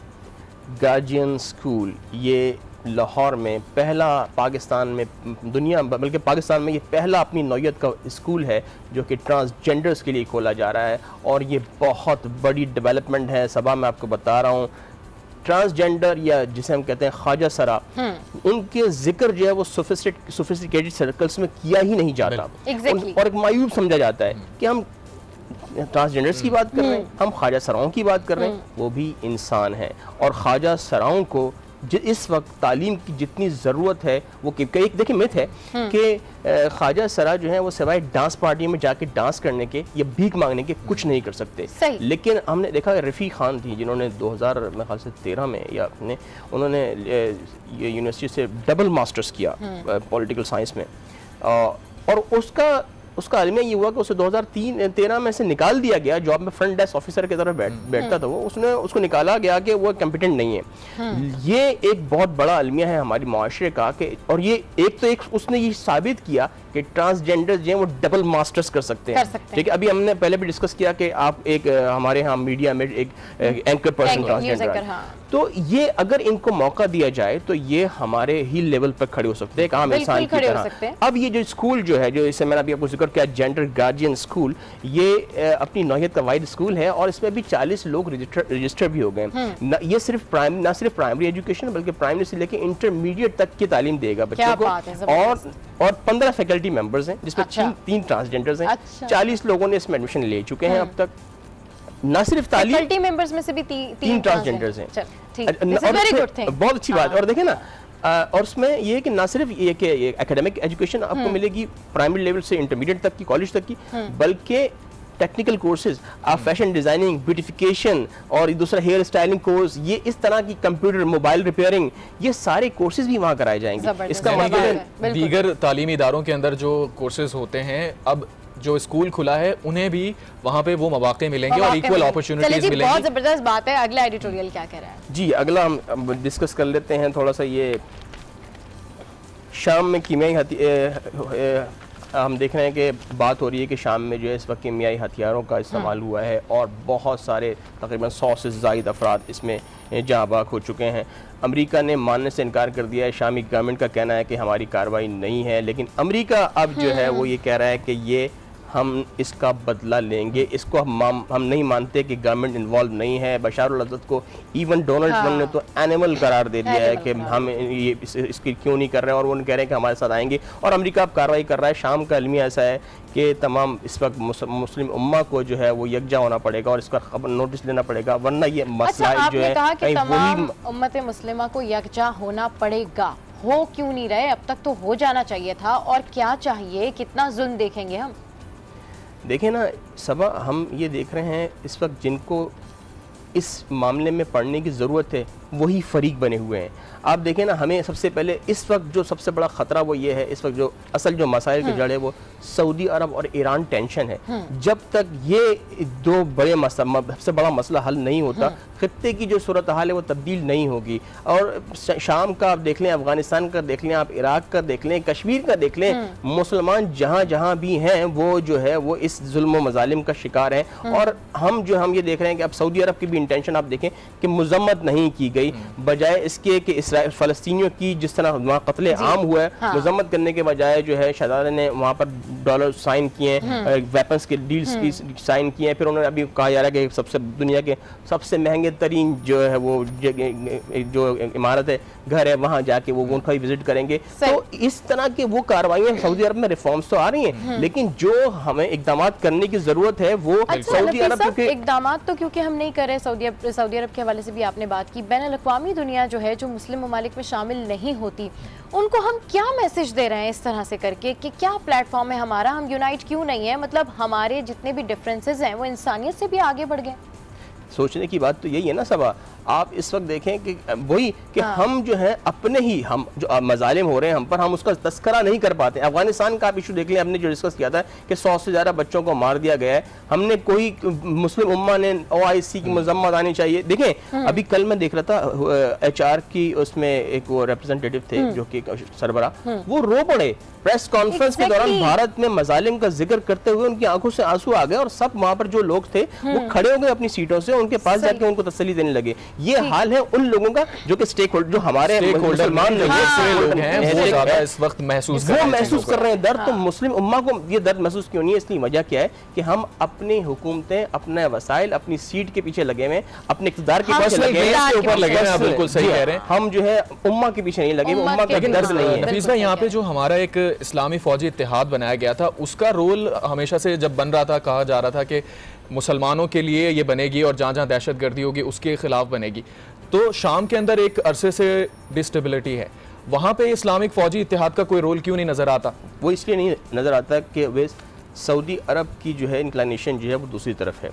Speaker 6: गार्जियन स्कूल। ये लाहौर में पहला, पाकिस्तान में, दुनिया बल्कि पाकिस्तान में ये पहला अपनी नौयत का स्कूल है जो कि ट्रांसजेंडर्स के लिए खोला जा रहा है, और ये बहुत बड़ी डेवलपमेंट है। सबा मैं आपको बता रहा हूँ, ट्रांसजेंडर या जिसे हम कहते हैं ख्वाजा सरा, उनके जिक्र जो है वो सोफिस्टिकेटेड सर्कल्स में किया ही नहीं जाता और एक मायूब समझा जाता है कि हम ट्रांसजेंडर्स की बात कर रहे हैं, हम ख्वाजा सराओं की बात कर रहे हैं। वो भी इंसान है और ख्वाजा सराओं को इस वक्त तालीम की जितनी ज़रूरत है वो देखिए मिथ है कि ख्वाजा सरा जो है वो सिवाय डांस पार्टी में जाके डांस करने के या भीख मांगने के कुछ नहीं कर सकते। लेकिन हमने देखा रफ़ी खान थी जिन्होंने 2013 में या उन्होंने यूनिवर्सिटी से डबल मास्टर्स किया पॉलिटिकल साइंस में, और उसका अलमिया ये हुआ कि उसे 2013 में से निकाल दिया गया जॉब में, फ्रंट डेस्क ऑफिसर की तरफ बैठता था वो, उसको निकाला गया कि वो कॉम्पिटेंट नहीं है। ये एक बहुत बड़ा अलमिया है हमारे माशरे का कि, और ये एक उसने ये साबित किया कि ट्रांसजेंडर जो है वो डबल मास्टर्स कर सकते हैं। ठीक है, अभी हमने पहले भी डिस्कस किया कि आप एक हमारे यहाँ मीडिया में एक एंकर पर्सन ट्रांसजेंडर, तो ये अगर इनको मौका दिया जाए तो ये हमारे ही लेवल पर खड़े हो सकते हैं, आम इंसान की तरह। अब ये जो स्कूल जो है, जो इसे मैंने अभी आपको जिक्र किया, जेंडर गार्जियन स्कूल, ये अपनी नौयत का वाइड स्कूल है और इसमें भी 40 लोग रजिस्टर भी हो गए। ये सिर्फ ना सिर्फ प्राइमरी एजुकेशन बल्कि प्राइमरी से लेकर इंटरमीडिएट तक की तालीम देगा बच्चों को, और 15 फैकल्टी मेंबर्स हैं जिसमें 3 ट्रांसजेंडर्स हैं। 40 लोगों ने इसमें एडमिशन ले चुके हैं अब तक। ना सिर्फ तालीम, फैकल्टी मेंबर्स में से भी 3 ट्रांसजेंडर्स हैं। बहुत अच्छी बात। और देखें ना, और उसमें ये है कि ना सिर्फ ये कि एकेडमिक एजुकेशन आपको मिलेगी प्राइमरी लेवल से इंटरमीडिएट तक की, कॉलेज तक की, बल्कि टेक्निकल कोर्सेज, आप फैशन डिजाइनिंग, ब्यूटिफिकेशन और दूसरा हेयर स्टाइलिंग कोर्स, ये इस तरह की कंप्यूटर, मोबाइल रिपेयरिंग, ये सारे कोर्सेज भी वहाँ कराए जाएंगे। इसका मतलब
Speaker 3: दीगर तालीमी इदारों के अंदर जो कोर्सेज होते हैं, अब जो स्कूल खुला है उन्हें भी वहाँ पे वो मौके मिलेंगे और इक्वल अपॉर्चुनिटीज मिलेंगी।
Speaker 2: बहुत जबरदस्त बात है। अगला एडिटोरियल क्या कह रहा है?
Speaker 6: जी, अगला हम डिस्कस कर लेते हैं थोड़ा सा। ये शाम में कीमियाई हम देख रहे हैं कि बात हो रही है कि शाम में जो है इस वक्त कीमियाई हथियारों का इस्तेमाल हुआ है और बहुत सारे तकरीबन 100 से ज़ायद अफराद इसमें जहाँ बाग हो चुके हैं। अमेरिका ने मानने से इनकार कर दिया है। शामी गवर्नमेंट का कहना है कि हमारी कार्रवाई नहीं है, लेकिन अमेरिका अब जो है वो ये कह रहा है कि ये हम इसका बदला लेंगे। इसको हम नहीं मानते कि गवर्नमेंट इन्वॉल्व नहीं है। बशार अल असद को इवन डोनाल्ड ट्रंप ने तो एनिमल करार दे दिया है कि हम ये इसकी क्यों नहीं कर रहे हैं, और वो कह रहे हैं कि हमारे साथ आएंगे। और अमेरिका अब कार्रवाई कर रहा है। शाम का अलमिया ऐसा है कि तमाम इस वक्त मुस्लिम उम्मा को जो है वो यकजा होना पड़ेगा और इसका खबर नोटिस लेना पड़ेगा, वरना ये मसला जो है
Speaker 2: कहीं वही उम्मत मुस्लिमा को यकजा होना पड़ेगा। हो क्यों नहीं रहे? अब तक तो हो जाना चाहिए था। और क्या चाहिए? कितना जुल्म देखेंगे हम?
Speaker 6: देखें ना सबा, हम ये देख रहे हैं इस वक्त जिनको इस मामले में पढ़ने की ज़रूरत है वही फरीक बने हुए हैं। आप देखें ना, हमें सबसे पहले इस वक्त जो सबसे बड़ा ख़तरा वो ये है, इस वक्त जो असल जो मसाइल की जड़ है वो सऊदी अरब और ईरान टेंशन है। जब तक ये दो बड़े सबसे बड़ा मसला हल नहीं होता, खित्ते की जो सूरत हाल है वो तब्दील नहीं होगी। और शाम का आप देख लें, अफगानिस्तान का देख लें, आप इराक का देख लें, कश्मीर का देख लें, मुसलमान जहाँ जहाँ भी हैं वो जो है वो इस जुल्म व मजालिम का शिकार हैं। और हम ये देख रहे हैं कि अब सऊदी अरब की भी इंटेंशन आप देखें कि मजम्मत नहीं की गई, बजाय इसके कि फ़लस्तीनियों की जिस तरह वहाँ कत्ले आम हुआ है, मजम्मत करने के बजाय जो है शहजादे ने वहाँ पर डॉलर साइन किए हैं, वेपन्स के डील्स की साइन किए हैं। फिर उन्होंने अभी कहा जा रहा है कि सबसे दुनिया के सबसे महंगे तरीन जो है वो जो इमारत है, घर है, वहाँ जाके वो उनका भी विजिट करेंगे। तो इस तरह के वो कार्रवाई सऊदी अरब में रिफॉर्म्स तो आ रही हैं, लेकिन जो हमें इकदाम करने की जरूरत है वो सऊदी अरब के
Speaker 2: इकदाम तो क्योंकि हम नहीं कर रहे। सऊदी अरब के हवाले से भी आपने बात की। बैन अल-अक़वामी दुनिया जो है, जो मुस्लिम ममालिक में शामिल नहीं होती, उनको हम क्या मैसेज दे रहे हैं इस तरह से करके कि क्या प्लेटफॉर्म है हमारा, हम यूनाइट क्यों नहीं है? मतलब हमारे जितने भी डिफरेंसेस हैं वो इंसानियत से भी आगे बढ़ गए।
Speaker 6: सोचने की बात तो यही है ना सबा। आप इस वक्त देखें कि वही कि हम जो है अपने ही हम जो मजालिम हो रहे हैं हम पर, हम उसका तस्करा नहीं कर पाते। अफगानिस्तान का आप इशू देख लें, हमने जो डिस्कस किया था कि 100 से ज़्यादा बच्चों को मार दिया गया है। हमने कोई मुस्लिम उम्मा ने OIC की मजम्मत आनी चाहिए। देखें अभी कल मैं देख रहा था HR की उसमें एक वो रिप्रेजेंटेटिव थे जो कि सरबरा, वो रो पड़े प्रेस कॉन्फ्रेंस के दौरान। भारत में मजालिम का जिक्र करते हुए उनकी आंखों से आंसू आ गए और सब वहाँ पर जो लोग थे वो खड़े हो गए अपनी सीटों से, उनके पास जाके उनको तसल्ली देने लगे। ये हाल है उन लोगों का जो कि स्टेक होल्डर, जो हमारे मुसलमान लोग हैं वो ज़्यादा इस वक्त महसूस कर रहे हैं दर्द। तो मुस्लिम उम्मा को ये दर्द महसूस क्यों नहीं है? इसलिए वजह क्या है कि हम अपनी हुकूमतें, अपने वसाइल, अपनी सीट के पीछे लगे हुए, अपने इक़्तिदार के पीछे लगे हैं। बिल्कुल सही कह रहे हैं, हम जो है उम्मा के पीछे नहीं लगे, उम्मा का दर्द नहीं है।
Speaker 3: नफीस भाई, यहाँ पे जो हमारा एक इस्लामी फौजी इत्तेहाद बनाया गया था, उसका रोल हमेशा से जब बन रहा था, कहा जा रहा था कि मुसलमानों के लिए ये बनेगी और जहाँ जहाँ दहशतगर्दी होगी उसके खिलाफ बनेगी। तो शाम के अंदर एक अरसे से डिस्टेबिलिटी है, वहाँ पे इस्लामिक फौजी इत्तेहाद का कोई रोल क्यों नहीं नज़र आता?
Speaker 6: वो इसलिए नहीं नज़र आता कि वे सऊदी अरब की जो है इंक्लिनेशन जो है वो दूसरी तरफ है।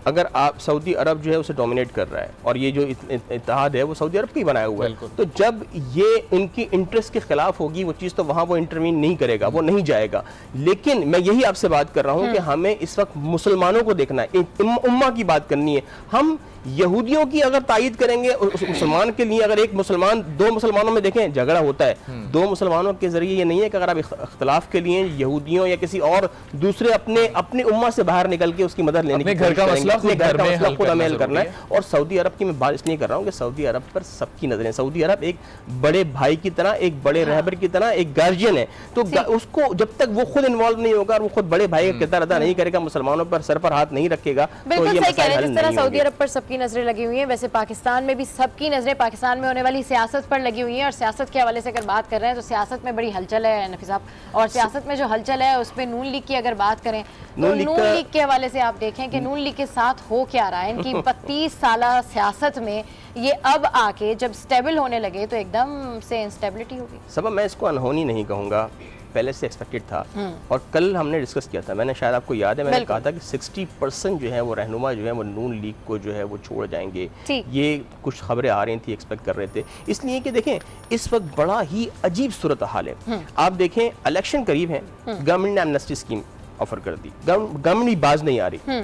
Speaker 6: अगर आप सऊदी अरब जो है उसे डोमिनेट कर रहा है और ये जो इत्तेहाद है वो सऊदी अरब का ही बनाया हुआ है, तो जब ये उनकी इंटरेस्ट के खिलाफ होगी वो चीज़, तो वहाँ वो इंटरवीन नहीं करेगा, वो नहीं जाएगा। लेकिन मैं यही आपसे बात कर रहा हूँ कि हमें इस वक्त मुसलमानों को देखना है, उम्मा की बात करनी है। हम यहूदियों की अगर तायीद करेंगे उस मुसलमान के लिए, अगर एक मुसलमान दो मुसलमानों में देखें झगड़ा होता है, दो मुसलमानों के जरिए ये नहीं है कि अगर आप इख्तलाफ के लिए यहूदियों या किसी और दूसरे अपनी उम्मा से बाहर निकल के उसकी मदद लेने की
Speaker 3: घर का मसला
Speaker 6: खुद हमें हल करना है। और सऊदी अरब की मैं बात इसलिए कर रहा हूँ कि सऊदी अरब पर सबकी नजरें, सऊदी अरब एक बड़े भाई की तरह, एक बड़े रहबर की तरह, एक गार्जियन है। तो उसको जब तक वो खुद इन्वॉल्व नहीं होगा और वो खुद बड़े भाई का किरदार अदा नहीं करेगा, मुसलमानों पर सर पर हाथ नहीं रखेगा, तो ये मसला हल नहीं होगा।
Speaker 2: सऊदी अरब पर सबकी नजरें लगी हुई हैं, वैसे पाकिस्तान में भी सबकी नजरें पाकिस्तान में होने वाली सियासत पर लगी हुई हैं। और सियासत के हवाले से अगर बात कर रहे हैं तो सियासत में बड़ी हलचल है नफीस साहब, और सियासत में जो हलचल है उसमें नून लीग की अगर बात करें तो नून लीग के हवाले से आप देखें कि नून लीग के साथ हो क्या रहा है। इनकी 32 साला सियासत में ये अब आके जब स्टेबल होने लगे तो एकदम से इंस्टेबिलिटी होगी।
Speaker 6: सबब मैं इसको अनहोनी नहीं कहूँगा, पहले से एक्सपेक्टेड था। और कल हमने डिस्कस किया था, मैंने शायद आपको याद है, मैंने कहा था कि 60% जो है वो रहनुमा जो है वो नून लीग को जो है वो छोड़ जाएंगे। ये कुछ खबरें आ रही थी, एक्सपेक्ट कर रहे थे, इसलिए कि देखें इस वक्त बड़ा ही अजीब सूरत हाल है। आप देखें इलेक्शन करीब है, गवर्नमेंट ने एमनेस्टी स्कीम ऑफर कर दी, गवर्नमेंट बाज नहीं आ रही।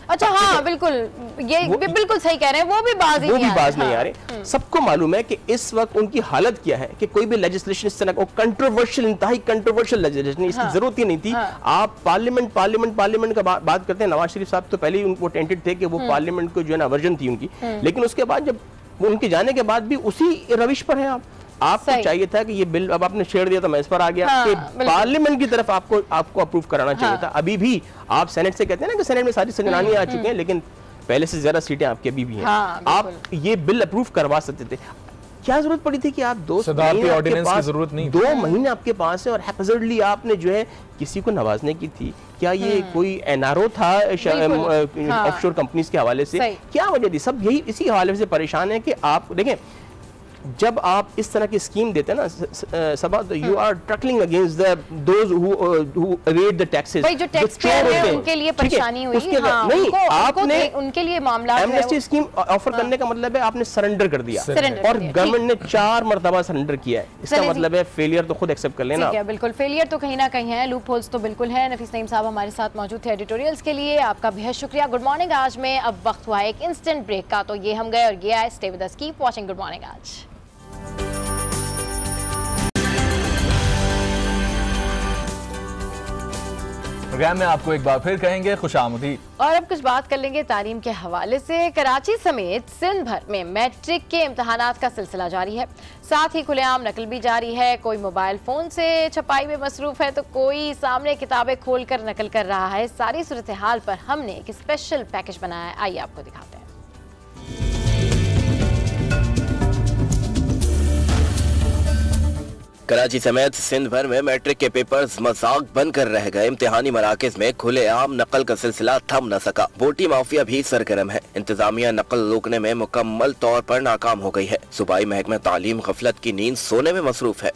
Speaker 2: अच्छा हाँ बिल्कुल, ये बिल्कुल सही कह रहे हैं, वो भी बाज नहीं आ रहे।
Speaker 6: सबको मालूम है कि इस वक्त उनकी हालत क्या है कि कोई भी लेजिस्लेशन इस तरह कंट्रोवर्शियल, इंतहाई कंट्रोवर्शियल लेजिस्लेशन, इसकी जरूरत ही नहीं थी। आप पार्लियामेंट का बात करते हैं, नवाज शरीफ साहब तो पहले ही उनको टेंटेड थे कि वो पार्लियामेंट को जो है ना वर्जन थी उनकी, लेकिन उसके बाद जब उनके जाने के बाद भी उसी रविश पर हैं आप। आपको चाहिए था कि ये बिल अब आपने शेयर दिया तो मैं इस पर आ गया कि पार्लियामेंट की तरफ आपको अप्रूव कराना चाहिए था। अभी भी आप सेनेट से कहते हैं ना कि सेनेट में सारी संगठनानियां आ चुकी हैं, लेकिन पहले से ज्यादा सीटें आपकी अभी भी हैं। आप ये बिल अप्रूव करवा सकते थे। क्या जरूरत पड़ी थी कि आप 2 महीने आपके पास है और हैप्पीली आपने जो है किसी को नवाजने की थी? क्या ये कोई एनआरओ था ऑफशोर कंपनीज के हवाले से? क्या वजह थी? सब यही इसी हवाले से परेशान है कि आप देखें जब आप इस तरह की स्कीम देते हैं ना Saba, you are truckling against those who rate the taxes.
Speaker 2: भाई जो टैक्स पेयर है उनके लिए परेशानी हुई। हाँ, नहीं आपने उनके लिए मामला
Speaker 6: एमनेस्टी स्कीम ऑफर करने का मतलब है आपने सरेंडर कर दिया और गवर्नमेंट ने 4 मरतबा सरेंडर किया है। इसका मतलब है फेलियर तो खुद एक्सेप्ट कर लेना।
Speaker 2: बिल्कुल फेलियर तो कहीं ना कहीं है, लूप होल्स तो बिल्कुल है। नफीस नईम साहब हमारे साथ मौजूद थे एडिटोरियल्स के लिए, आपका बेहद शुक्रिया। गुड मॉर्निंग आज में अब वक्त हुआ है एक इंस्टेंट ब्रेक का, तो ये हम गए और ये आए। Stay with us, keep watching good morning आज।
Speaker 3: प्रोग्राम में आपको एक बार फिर कहेंगे खुशामदीद।
Speaker 2: और अब कुछ बात कर लेंगे तालीम के हवाले से। कराची समेत सिंध भर में मैट्रिक के इम्तहानात का सिलसिला जारी है, साथ ही खुलेआम नकल भी जारी है। कोई मोबाइल फोन से छपाई में मसरूफ है तो कोई सामने किताबें खोलकर नकल कर रहा है। सारी सूरत हाल पर हमने एक स्पेशल पैकेज बनाया है, आइए आपको दिखाते हैं।
Speaker 8: कराची समेत सिंध भर में मैट्रिक के पेपर्स मजाक बनकर रह गए। इम्तिहानी मराकज में खुलेआम नकल का सिलसिला थम न सका। बोटी माफिया भी सरगर्म है। इंतजामिया नकल रोकने में मुकम्मल तौर पर नाकाम हो गई है। सूबाई महकमा तालीम गफलत की नींद सोने में मसरूफ है।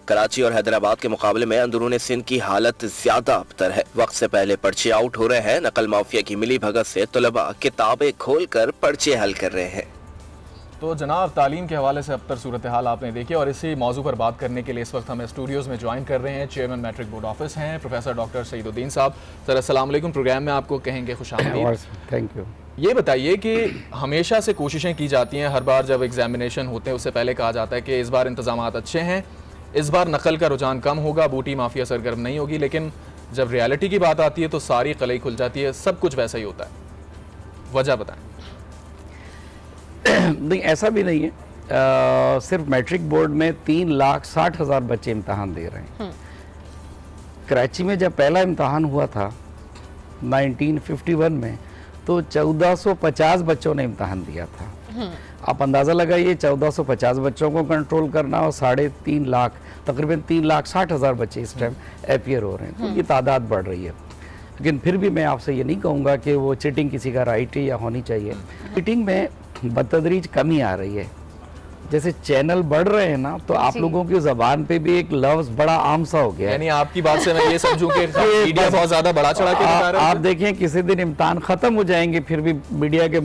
Speaker 8: कराची और हैदराबाद के मुकाबले में अंदरूनी सिंध की हालत ज्यादा अबतर है। वक्त से पहले पर्चे आउट हो रहे हैं। नकल माफिया की मिली भगत से तलबा किताबें खोलकर पर्चे हल कर रहे हैं।
Speaker 3: तो जनाब तालीम के हवाले से अबतर सूरत हाल आपने देखी और इसी मौजू पर बात करने के लिए इस वक्त हमें स्टूडियोज में ज्वाइन कर रहे हैं चेयरमैन मैट्रिक बोर्ड ऑफिस हैं प्रोफेसर डॉक्टर सईदुद्दीन साहब। सर अस्सलाम वालेकुम। प्रोग्राम में आपको कहेंगे खुशामदीद।
Speaker 9: Thank you.
Speaker 3: ये बताइए कि हमेशा से कोशिशें की जाती हैं, हर बार जब एग्जामिनेशन होते हैं उससे पहले कहा जाता है कि इस बार इंतजाम अच्छे हैं, इस बार नकल का रुझान कम होगा, बूटी माफिया सरगर्म नहीं होगी। लेकिन जब रियलिटी की बात आती है तो सारी कलई खुल जाती है, सब कुछ वैसा ही होता है। वजह बताएं।
Speaker 9: नहीं ऐसा भी नहीं है। सिर्फ मैट्रिक बोर्ड में 3,60,000 बच्चे इम्तहान दे रहे हैं। कराची में जब पहला इम्तहान हुआ था 1951 में तो 1450 बच्चों ने इम्तहान दिया था। आप अंदाज़ा लगाइए 1450 बच्चों को कंट्रोल करना और 3.5 लाख तकरीबन 3,60,000 बच्चे इस टाइम अपीयर हो रहे हैं, तो ये तादाद बढ़ रही है। लेकिन फिर भी मैं आपसे ये नहीं कहूँगा कि वो चीटिंग किसी का राइट है या होनी चाहिए। चीटिंग में बतदरीज कमी आ रही है। जैसे चैनल बढ़ रहे हैं ना तो आप लोगों की ज़बान पे भी एक लफ्ज़ बड़ा आम सा हो गया।
Speaker 3: यानी आपकी बात से मैं ये समझूं कि मीडिया बहुत ज़्यादा बड़ा चढ़ा के बता रहा है।
Speaker 9: आप देखें किसी दिन इम्तिहान ख़त्म हो जाएंगे फिर भी मीडिया के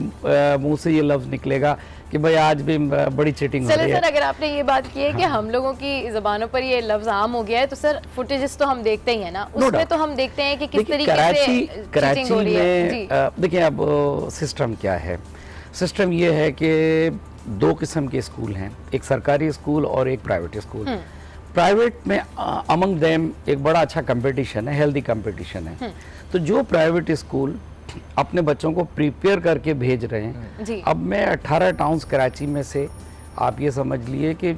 Speaker 9: मुंह से ये लफ्ज़ निकलेगा कि भाई आज भी बड़ी चीटिंग हो रही है।
Speaker 2: सर अगर आपने ये बात की है कि हम लोगों की ज़बानों पर ये लफ्ज़ आम हो गया है तो सर फुटेजेस तो हम देखते ही है ना, उसमें तो हम देखते हैं कि किस तरीके से
Speaker 9: कराची में देखिए अब सिस्टम क्या है। सिस्टम ये है कि 2 किस्म के स्कूल हैं, एक सरकारी स्कूल और एक प्राइवेट स्कूल। प्राइवेट में अमंग देम एक बड़ा अच्छा कंपटीशन है, हेल्दी कंपटीशन है। तो जो प्राइवेट स्कूल अपने बच्चों को प्रिपेयर करके भेज रहे हैं, अब मैं 18 टाउन्स कराची में से आप ये समझ लिए कि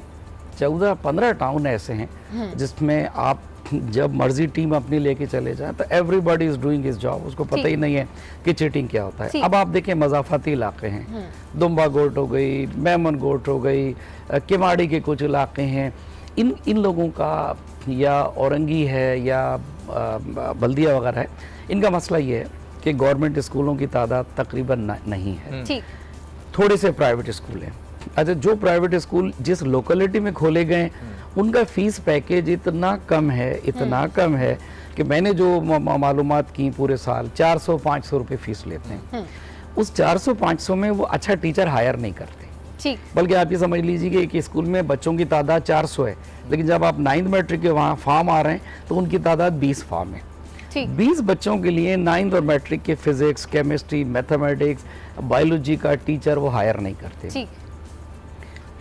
Speaker 9: 14-15 टाउन ऐसे हैं जिसमें आप जब मर्जी टीम अपनी लेके चले जाए तो everybody is doing his job, उसको पता ही नहीं है कि चीटिंग क्या होता है। अब आप देखें मज़ाफ़ती इलाके हैं, दुम्बा गोट हो गई, मेमन गोट हो गई, किमाड़ी के कुछ इलाके हैं, इन लोगों का या औरंगी है या बल्दिया वगैरह है, इनका मसला ये है कि गवर्नमेंट स्कूलों की तादाद तकरीबन नहीं है, थोड़े से प्राइवेट स्कूल हैं। अच्छा, जो प्राइवेट स्कूल जिस लोकेलिटी में खोले गए उनका फीस पैकेज इतना कम है कि मैंने जो मालूमात की पूरे साल 400-500 रुपये फीस लेते हैं। उस 400-500 में वो अच्छा टीचर हायर नहीं करते। बल्कि आप ये समझ लीजिए कि स्कूल में बच्चों की तादाद 400 है, लेकिन जब आप 9th मैट्रिक के वहाँ फॉर्म आ रहे हैं तो उनकी तादाद 20 फॉर्म है। 20 बच्चों के लिए 9th और मैट्रिक के फिजिक्स, केमिस्ट्री, मैथमेटिक्स, बायोलॉजी का टीचर वो हायर नहीं करते।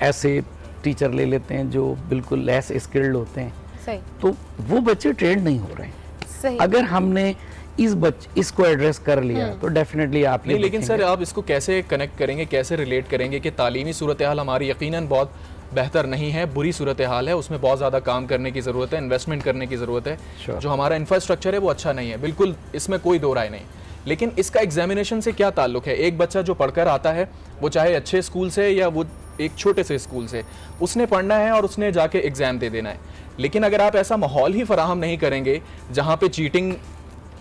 Speaker 9: ऐसे टीचर ले लेते हैं जो बिल्कुल लेस स्किल्ड होते हैं। तो वो बच्चे ट्रेंड नहीं हो रहे हैं। अगर हमने इसको एड्रेस कर लिया तो डेफिनेटली आप
Speaker 3: नहीं, लेकिन सर आप इसको कैसे कनेक्ट करेंगे, कैसे रिलेट करेंगे कि तालीमी सूरत हाल हमारी यकीनन बहुत बेहतर नहीं है, बुरी सूरत हाल है, उसमें बहुत ज़्यादा काम करने की ज़रूरत है, इन्वेस्टमेंट करने की ज़रूरत है, जो हमारा इंफ्रास्ट्रक्चर है वो अच्छा नहीं है, बिल्कुल इसमें कोई दो राय नहीं। लेकिन इसका एग्जामिनेशन से क्या ताल्लुक है? एक बच्चा जो पढ़कर आता है, वो चाहे अच्छे स्कूल से या वो एक छोटे से स्कूल से, उसने पढ़ना है और उसने जाके एग्ज़ाम दे देना है। लेकिन अगर आप ऐसा माहौल ही फराहम नहीं करेंगे जहाँ पे चीटिंग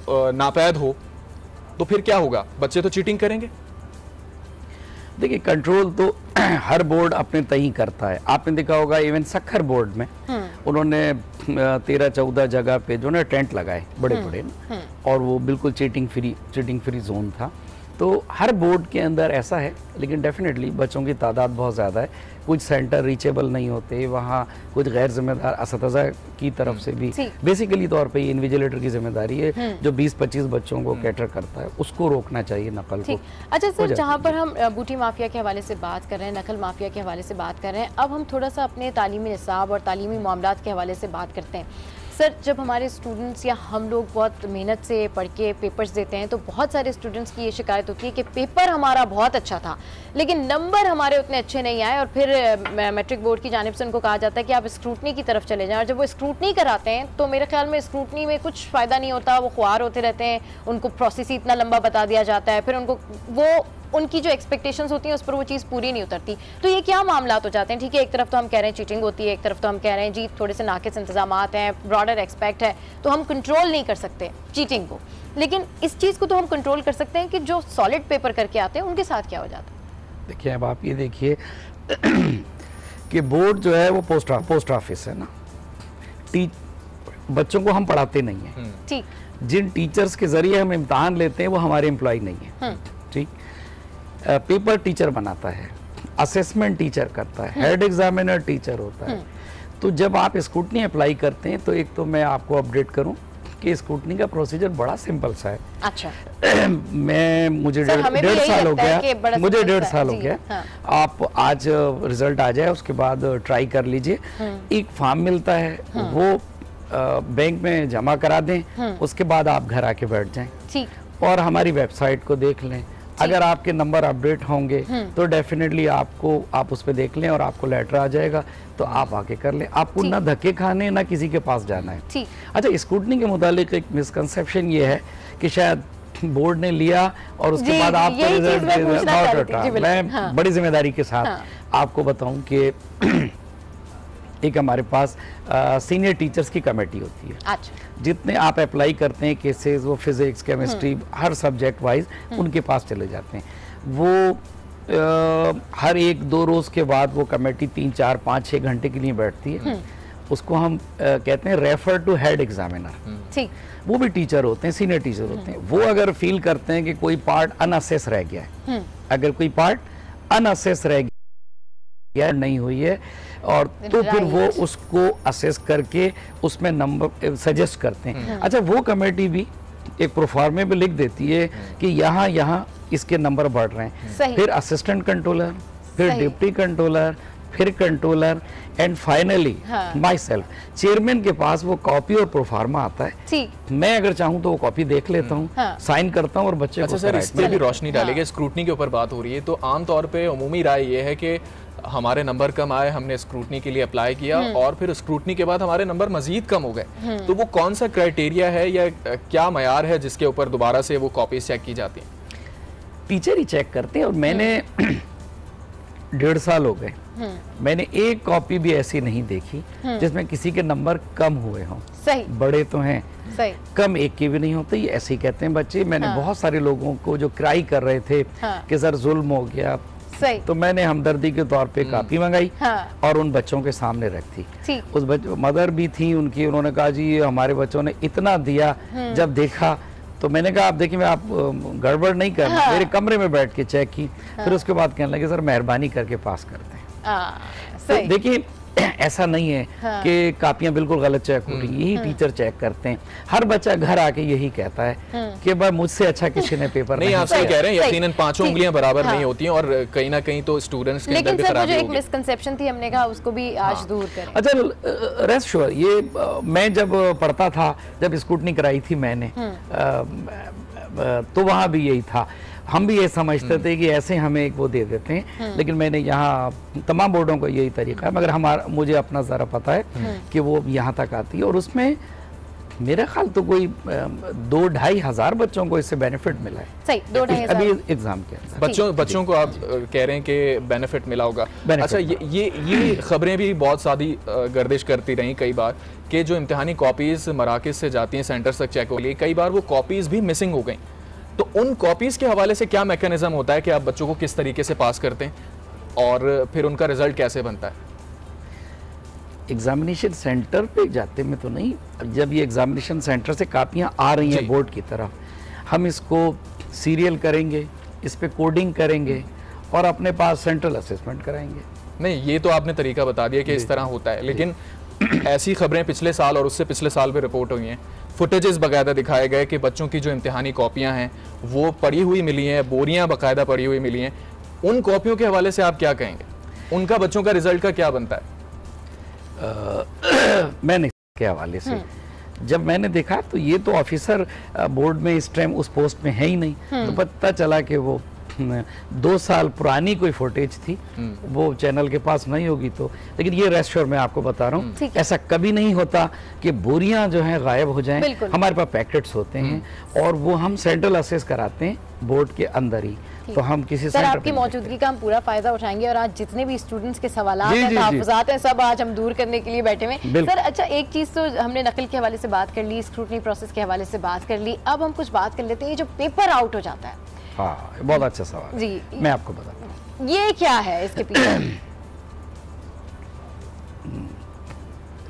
Speaker 3: नापैद हो, तो फिर क्या होगा? बच्चे तो चीटिंग करेंगे।
Speaker 9: देखिए, कंट्रोल तो हर बोर्ड अपने तय करता है। आपने देखा होगा इवन सखर बोर्ड में उन्होंने 13-14 जगह पे जो ना टेंट लगाए बड़े बड़े, और वो बिल्कुल चीटिंग फ्री जोन था। तो हर बोर्ड के अंदर ऐसा है, लेकिन डेफिनेटली बच्चों की तादाद बहुत ज़्यादा है, कुछ सेंटर रीचेबल नहीं होते, वहाँ कुछ गैर जिम्मेदार असतज़ा की तरफ से भी बेसिकली तौर पे ये इन्विजिलेटर की जिम्मेदारी है जो 20-25 बच्चों को कैटर करता है, उसको रोकना चाहिए नकल को।
Speaker 2: अच्छा सर, जहाँ पर हम बूटी माफिया के हवाले से बात कर रहे हैं, नकल माफिया के हवाले से बात कर रहे हैं, अब हम थोड़ा सा अपने तालीमी निसाब और तालीमी मामलात के हवाले से बात करते हैं। सर, जब हमारे स्टूडेंट्स या हम लोग बहुत मेहनत से पढ़ के पेपर्स देते हैं तो बहुत सारे स्टूडेंट्स की ये शिकायत होती है कि पेपर हमारा बहुत अच्छा था लेकिन नंबर हमारे उतने अच्छे नहीं आए, और फिर मैट्रिक बोर्ड की जानिब से उनको कहा जाता है कि आप स्क्रूटनी की तरफ चले जाएं, और जब वो स्क्रूटनी कराते हैं तो मेरे ख्याल में स्क्रूटनी में कुछ फ़ायदा नहीं होता, वो ख्वार होते रहते हैं, उनको प्रोसेस ही इतना लंबा बता दिया जाता है, फिर उनको वो उनकी जो एक्सपेक्टेशंस होती हैं उस पर वो चीज़ पूरी नहीं उतरती। तो ये क्या मामलात हो जाते हैं? ठीक है, एक तरफ तो हम कह रहे हैं चीटिंग होती है, एक तरफ तो हम कह रहे हैं जी थोड़े से नाकिस इंतजामात हैं, ब्रॉडर एक्सपेक्ट है, तो हम कंट्रोल नहीं कर सकते चीटिंग को, लेकिन इस चीज़ को तो हम कंट्रोल कर सकते हैं कि जो सॉलिड पेपर करके आते हैं उनके साथ क्या हो जाता है।
Speaker 9: देखिए, अब आप ये देखिए कि बोर्ड जो है वो पोस्ट ऑफिस है ना, बच्चों को हम पढ़ाते नहीं हैं,
Speaker 2: ठीक,
Speaker 9: जिन टीचर्स के जरिए हम इम्तहान लेते हैं वो हमारे एम्प्लॉय नहीं है, ठीक। पेपर टीचर बनाता है, असेसमेंट टीचर करता है, हेड एग्जामिनर टीचर होता है। तो जब आप स्क्रूटनी अप्लाई करते हैं तो एक तो मैं आपको अपडेट करूं कि स्क्रूटनी का प्रोसीजर बड़ा सिंपल सा है।
Speaker 2: अच्छा।
Speaker 9: मुझे 1.5 साल हो गया, मुझे 1.5 साल हो गया।
Speaker 2: हाँ।
Speaker 9: आप आज रिजल्ट आ जाए उसके बाद ट्राई कर लीजिए। एक फॉर्म मिलता है, वो बैंक में जमा करा दें, उसके बाद आप घर आके बैठ जाएं, ठीक, और हमारी वेबसाइट को देख लें। अगर आपके नंबर अपडेट होंगे तो डेफिनेटली आप उस पर देख लें और आपको लेटर आ जाएगा, तो आप आके कर लें। आपको ना धक्के खाने ना किसी के पास जाना है। अच्छा, स्क्रूटनी के मुतालिक एक मिसकंसेप्शन ये है कि शायद बोर्ड ने लिया और उसके बाद आपको रिजल्ट मैं बड़ी जिम्मेदारी के साथ आपको बताऊं कि एक हमारे पास सीनियर टीचर्स की कमेटी होती है।
Speaker 2: अच्छा।
Speaker 9: जितने आप अप्लाई करते हैं केसेस, वो फिजिक्स, केमिस्ट्री, हर सब्जेक्ट वाइज उनके पास चले जाते हैं। वो हर 1-2 रोज के बाद वो कमेटी 3-4-5-6 घंटे के लिए बैठती है। उसको हम कहते हैं रेफर टू हेड एग्जामिनर, ठीक। वो भी टीचर होते हैं, सीनियर टीचर होते हैं। वो अगर फील करते हैं कि कोई पार्ट अनअसेस रह गया है, अगर कोई पार्ट अनअसेस रह गया नहीं हुई है, और तो फिर वो उसको असेस करके उसमें नंबर सजेस्ट करते हैं। अच्छा, वो कमेटी भी एक प्रोफार्मे पे लिख देती है कि यहाँ इसके नंबर बढ़ रहे हैं, फिर असिस्टेंट कंट्रोलर, फिर डिप्टी कंट्रोलर, फिर controller, and finally my self, chairman के पास वो कॉपी और प्रोफार्मा आता है, ठीक। मैं अगर चाहूँ तो वो कॉपी देख लेता हूँ, साइन करता हूँ और बच्चे को।
Speaker 3: सर, इस पे भी रोशनी डालेंगे, स्क्रूटनी के ऊपर बात हो रही है, तो आमतौर पे उमूमी राय ये है कि हमारे नंबर कम आए, हमने स्क्रूटनी के लिए अप्लाई किया और फिर स्क्रूटनी के बाद हमारे नंबर मजीद कम हो गए, तो वो कौन सा क्राइटेरिया है या क्या मयार है जिसके ऊपर दोबारा से वो कॉपी चेक की जाती है?
Speaker 9: टीचर ही चेक करते हैं। और मैंने 1.5 साल हो गए, मैंने एक कॉपी भी ऐसी नहीं देखी जिसमें किसी के नंबर कम हुए हों।
Speaker 2: सही,
Speaker 9: बड़े तो हैं,
Speaker 2: सही,
Speaker 9: कम एक के भी नहीं होते, ये ऐसे ही कहते हैं बच्चे। मैंने बहुत सारे लोगों को जो क्राई कर रहे थे कि सर जुल्म हो गया,
Speaker 2: सही,
Speaker 9: तो मैंने हमदर्दी के तौर पे कापी मंगाई और उन बच्चों के सामने रख दी। उस मदर भी थी उनकी, उन्होंने कहा जी हमारे बच्चों ने इतना दिया। जब देखा तो मैंने कहा आप देखिए, मैं आप गड़बड़ नहीं कर, मेरे कमरे में बैठ के चेक की। फिर उसके बाद कहने लगे सर मेहरबानी करके पास कर दें। तो देखिए, ऐसा नहीं है कि कापियां बिल्कुल गलत चेक हो रही, यही टीचर चेक करते हैं। हर बच्चा घर आके यही कहता है कि भाई मुझसे अच्छा किसी ने पेपर
Speaker 3: नहीं। आप सही कह रहे हैं, यकीनन पांचों उंगलियां बराबर नहीं होती हैं और कहीं ना कहीं तो स्टूडेंट्स के अंदर भी खराबी होगी।
Speaker 2: एक मिसकंसेप्शन थी, हमने कहा उसको भी आज दूर करें।
Speaker 9: अच्छा, रेस्ट श्योर, ये मैं जब पढ़ता था, जब स्कूटनी कराई थी मैंने, तो वहाँ भी यही था। हम भी ये समझते थे कि ऐसे हमें एक वो दे देते हैं, लेकिन मैंने यहाँ तमाम बोर्डों का यही तरीका है, मगर मुझे अपना ज़रा पता है कि वो यहाँ तक आती है और उसमें मेरा ख्याल तो कोई 2-2.5 हज़ार बच्चों को इससे बेनिफिट मिला है।
Speaker 2: सही, 2-2.5
Speaker 9: अभी एग्जाम के
Speaker 3: बच्चों को आप कह रहे हैं कि बेनिफिट मिला होगा। अच्छा, ये खबरें भी बहुत सारी गर्दिश करती रही कई बार कि जो इम्तिहानी कॉपीज़ मराकज़ से जाती हैं सेंटर्स तक चेक हो गई, कई बार वो कॉपीज़ भी मिसिंग हो गई। तो उन कॉपीज़ के हवाले से क्या मैकेनिज्म होता है कि आप बच्चों को किस तरीके से पास करते हैं और फिर उनका रिजल्ट कैसे बनता है?
Speaker 9: एग्जामिनेशन सेंटर पे जाते में तो नहीं, जब ये एग्जामिनेशन सेंटर से कापियां आ रही हैं बोर्ड की तरफ, हम इसको सीरियल करेंगे, इस पे कोडिंग करेंगे और अपने पास सेंट्रल असेसमेंट कराएंगे।
Speaker 3: नहीं, ये तो आपने तरीका बता दिया कि इस तरह होता है, लेकिन ऐसी खबरें पिछले साल और उससे पिछले साल भी रिपोर्ट हुई हैं, फुटेजेस बाकायदा दिखाए गए कि बच्चों की जो इम्तिहानी कॉपियां हैं वो पड़ी हुई मिली हैं, बोरियां बाकायदा पड़ी हुई मिली हैं। उन कॉपियों के हवाले से आप क्या कहेंगे? उनका बच्चों का रिजल्ट का क्या बनता है?
Speaker 9: मैंने के हवाले से जब मैंने देखा तो ये तो ऑफिसर बोर्ड में इस टाइम उस पोस्ट में है ही नहीं, तो पता चला कि वो 2 साल पुरानी कोई फुटेज थी, वो चैनल के पास नहीं होगी। तो लेकिन ये रेस्ट श्योर मैं आपको बता रहा हूँ, ऐसा कभी नहीं होता कि बोरियां जो हैं गायब हो जाएं। हमारे पास पैकेट्स होते हैं और वो हम सेंट्रल असेस कराते हैं बोर्ड के अंदर ही। तो हम किसी
Speaker 2: सर आपकी मौजूदगी का हम पूरा फायदा उठाएंगे और आज जितने भी स्टूडेंट्स के सवालात हैं, तहफ़्फ़ुज़ात हैं, सब आज हम दूर करने के लिए बैठे हुए हैं। सर अच्छा, एक चीज़ तो हमने नकल के हवाले से बात कर ली, स्क्रूटनी प्रोसेस के हवाले से बात कर ली, अब हम कुछ बात कर लेते हैं जो पेपर आउट हो जाता है।
Speaker 9: हाँ, बहुत अच्छा सवाल जी, मैं आपको बताता हूँ
Speaker 2: ये क्या है इसके पीछे।